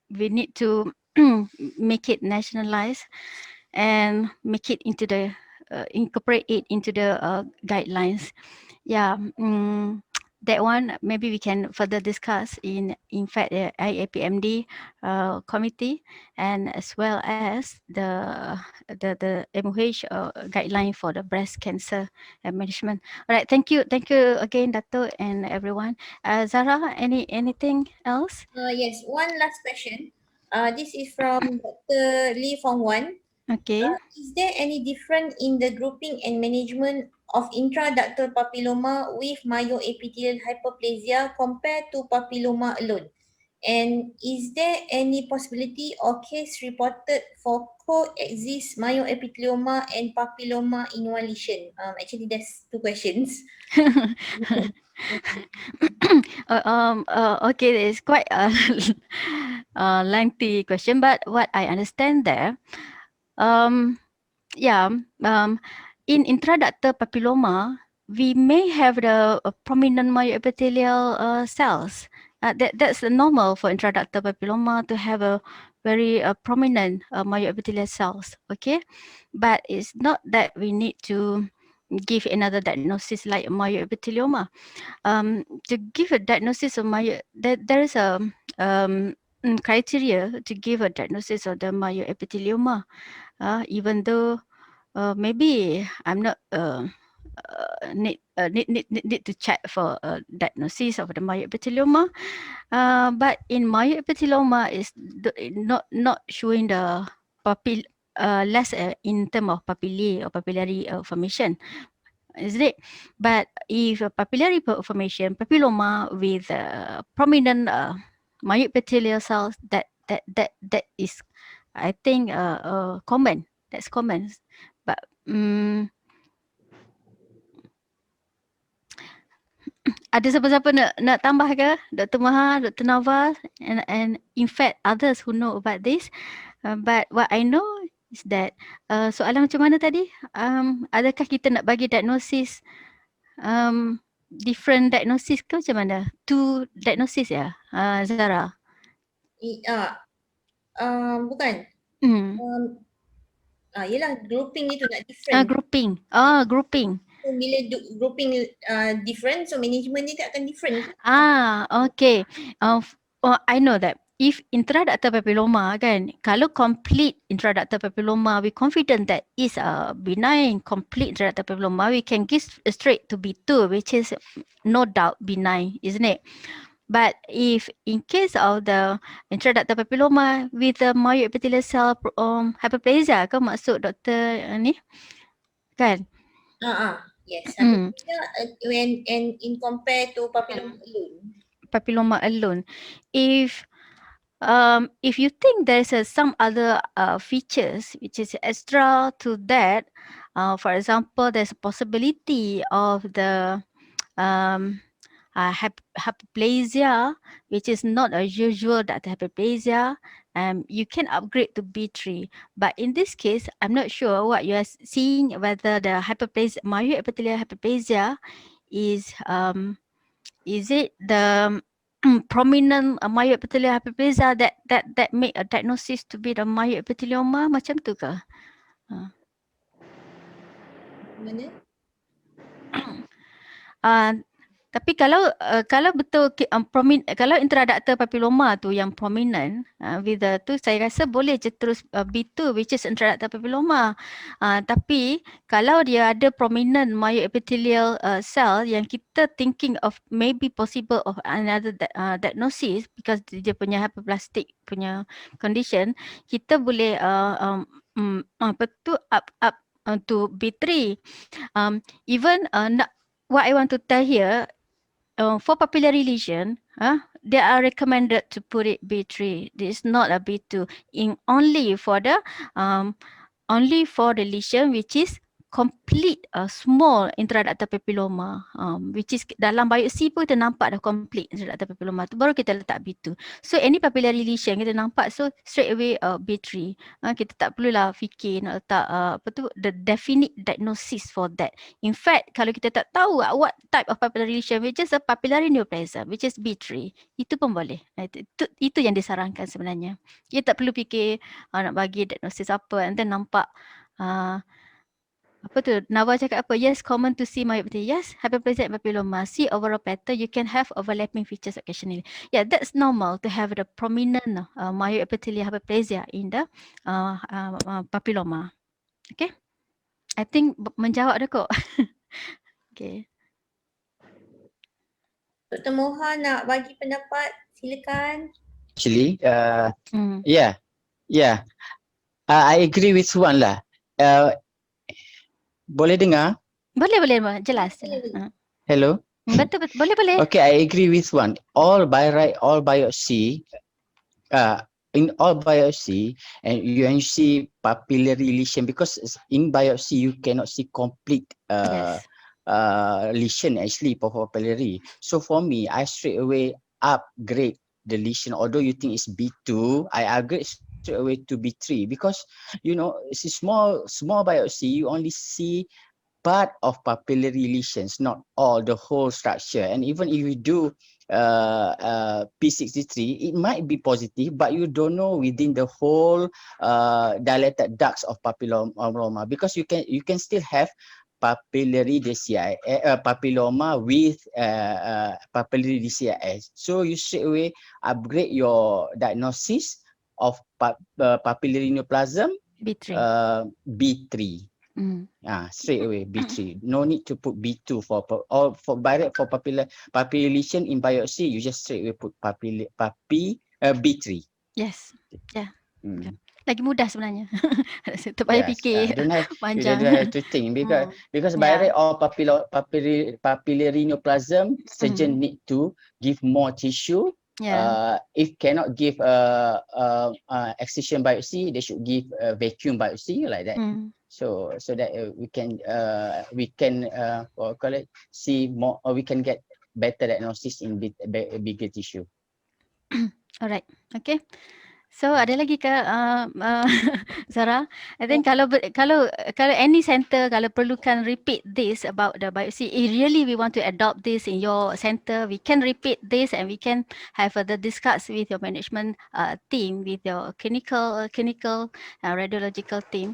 we need to make it nationalized and make it into the incorporate it into the guidelines. Yeah, that one maybe we can further discuss in fact the IAPMD committee, and as well as the MOH guideline for the breast cancer management. All right, thank you again, Dato' and everyone. Zara, anything else? Yes, one last question. This is from Dr. Lee Fong Wan. Okay. Is there any difference in the grouping and management of intraductal papilloma with myoepithelial hyperplasia compared to papilloma alone? And is there any possibility or case reported for coexist myoepithelioma and papilloma in one lesion? Actually, there's two questions. Okay, it's quite a lengthy question, but what I understand there, yeah, in intraductal papilloma, we may have the prominent myoepithelial cells. That's normal for intraductal papilloma to have a very prominent myoepithelial cells. Okay, but it's not that we need to give another diagnosis like myoepithelioma. To give a diagnosis of there is a criteria to give a diagnosis of the myoepithelioma. Even though maybe I'm not need to check for a diagnosis of the myoepithelioma. But in myoepithelioma is not showing the less in term of papillae or papillary formation, isn't it? But if a papillary formation, papilloma with prominent myoepithelial cells, that is, I think, common. That's common. But ada siapa-siapa nak tambah ke? Dr. Maha, Dr. Nawal, and in fact others who know about this. But what I know is that soalan macam mana tadi? Adakah kita nak bagi diagnosis different diagnosis ke macam mana? Two diagnosis ya, Zara? Bukan. Yelah, grouping itu nak different. Grouping. Grouping. So bila grouping different, so management ni tak akan different. Okay. I know that if intraductal papilloma kan, kalau complete intraductal papilloma, we confident that is a benign complete intraductal papilloma, we can give straight to B2, which is no doubt benign, isn't it? But if in case of the intraductal papilloma with the myoepithelial cell hyperplasia, kan maksud doktor ni? Kan? Yes. Mm. When and in compare to papilloma alone. Papilloma alone. If you think there's some other features which is extra to that, for example, there's a possibility of the hyperplasia, which is not a usual ductal hyperplasia, you can upgrade to B3. But in this case, I'm not sure what you are seeing, whether the hyperplasia, myoepithelial hyperplasia is it the prominent myoepithelial hyperplasia that make a diagnosis to be the myoepithelioma macam tu ke? Mana? Tapi kalau betul kalau intraductal papilloma tu yang prominent with the tu, saya rasa boleh je terus B2 which is intraductal papilloma. Tapi kalau dia ada prominent myoepithelial cell yang kita thinking of maybe possible of another diagnosis because dia punya hyperplastic punya condition, kita boleh apa tu up to B3. Even what I want to tell here, for papillary lesion, they are recommended to put it B3. This is not a B2. Only for the lesion which is complete small intraductal papilloma, which is dalam biopsy pun kita nampak dah complete intraductal papilloma tu, baru kita letak B2. So any papillary lesion kita nampak, so straight away B3. Kita tak perlulah fikir nak letak the definite diagnosis for that. In fact, kalau kita tak tahu what type of papillary lesion, which is a papillary neoplasm, which is B3, itu pun boleh. Itu yang disarankan sebenarnya. Kita tak perlu fikir nak bagi diagnosis apa, and then nampak apa tu, Nawa cakap apa? Yes, common to see myoepithelial. Yes, hyperplasia and papilloma. See overall pattern, you can have overlapping features occasionally. Yeah, that's normal to have the prominent myoepithelial hyperplasia in the papilloma. Okay, I think menjawab dah kok. Okay. Dr. Moha nak bagi pendapat, silakan. Actually, yeah. I agree with Suan lah. Boleh dengar? Boleh, jelas. Hello? Betul, boleh. Okay, I agree with Suan. All biopsy, in all biopsy, and you see papillary lesion, because in biopsy you cannot see complete Yes. lesion actually for papillary. So for me, I straight away upgrade the lesion. Although you think it's B2, I upgrade straight away to B3, because it's a small biopsy. You only see part of papillary lesions, not all, the whole structure. And even if you do P63, it might be positive, but you don't know within the whole dilated ducts of papilloma, because you can still have papillary papilloma with papillary DCIS. So you straight away upgrade your diagnosis of papillary neoplasm B3. B3. Straight away B3. No need to put B2 for papillary lesion in biopsy. You just straight away put B3. Yes. Yeah. Lagi mudah sebenarnya. Tak payah fikir panjang. You don't have to think, because by right of papillary neoplasm, surgeon need to give more tissue. If cannot give excision biopsy, they should give vacuum biopsy like that. So that we can see more, or we can get better diagnosis in bigger tissue. Alright, okay. So ada lagi ke Zara? I think kalau any center kalau perlukan repeat this about the biopsy, really we want to adopt this in your center, we can repeat this and we can have further discuss with your management team, with your clinical radiological team.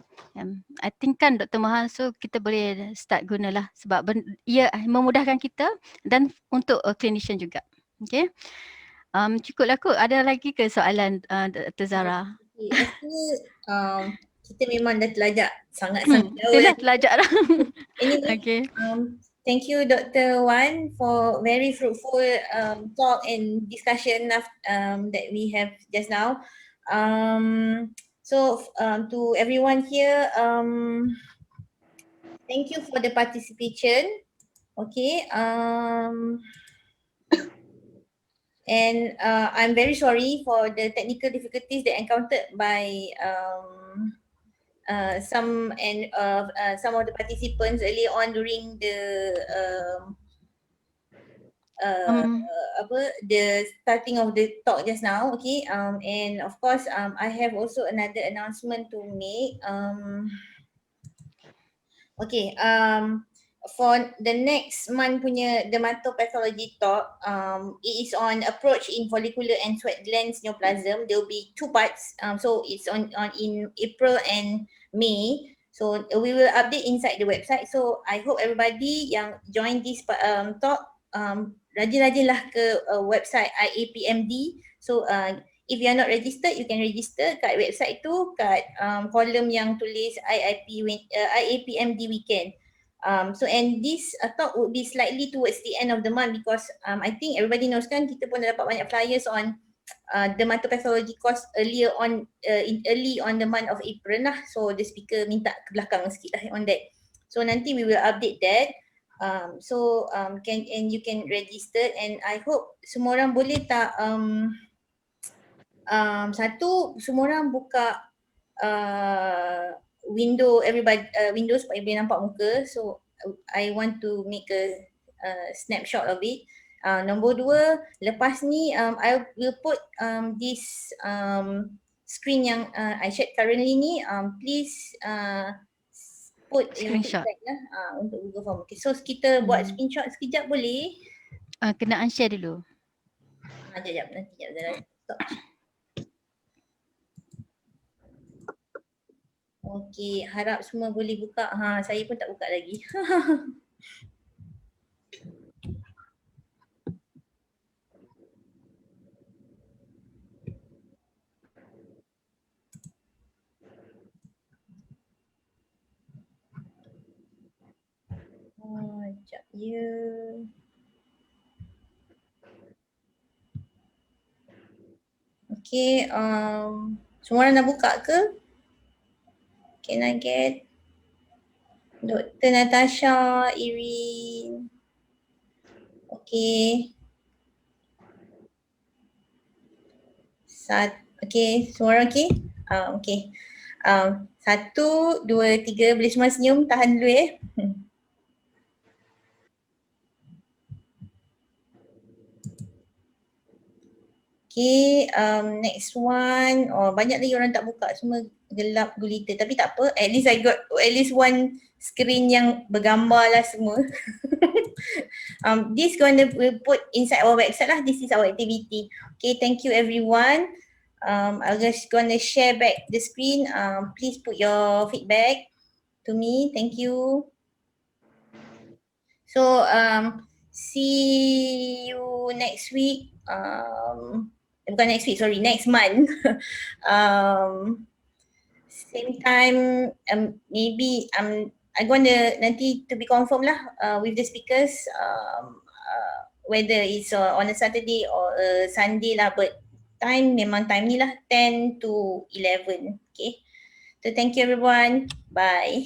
I think kan Dr. Mohan, so kita boleh start gunalah sebab ia memudahkan kita dan untuk clinician juga. Okay. Cukuplah kot. Ada lagi ke soalan Dr. Zara? Kita memang dah telajak sangat-sangat jauh. Itulah telajak dah. Anyway, Okay. Thank you, Dr. Wan, for very fruitful talk and discussion that we have just now. To everyone here, thank you for the participation. Okay. I'm very sorry for the technical difficulties that encountered by some of the participants early on during the starting of the talk just now. Okay. And of course, I have also another announcement to make. Okay. For the next month punya dermatopathology talk, it is on approach in follicular and sweat glands neoplasm. There will be 2 parts. So it's on in April and May. So we will update inside the website. So I hope everybody yang join this talk rajin-rajinlah ke website IAPMD. So if you are not registered, you can register kat website tu, kat kolom yang tulis IAPMD weekend. And this talk would be slightly towards the end of the month because I think everybody knows kan kita pun dah dapat banyak flyers on dermatopathology course early on the month of April lah. So the speaker minta ke belakang sikit lah on that. So nanti we will update that. You can register and I hope semua orang boleh tak satu semua orang buka window supaya boleh nampak muka. So I want to make a snapshot of it. Nombor 2, lepas ni I will put this screen yang I shared currently ni, please put Screenshot. Untuk Google Form. Okay, so kita buat screenshot sekejap boleh? Kena unshare dulu. Sekejap nanti stop. Okey, harap semua boleh buka. Saya pun tak buka lagi. Sekejap ya. Okey, semua orang dah buka ke? Can I get Dr. Natasha, Irene? Okay. Okay, semua orang okay? Okay. 1, 2, 3, boleh semua senyum, tahan dulu ya. Okay, next one. Banyak lagi orang tak buka, semua gelap gulita. Tapi tak apa, at least I got at least one screen yang bergambar lah semua. This we'll put inside our website lah. This is our activity. Okay, thank you everyone. I'm just gonna share back the screen. Please put your feedback to me. Thank you. So see you next week. Bukan next week, sorry, next month. Same time, maybe I'm gonna nanti to be confirmed lah with the speakers, whether it's on a Saturday or a Sunday lah, but time memang time ni lah 10 to 11. Okay, so thank you everyone, bye.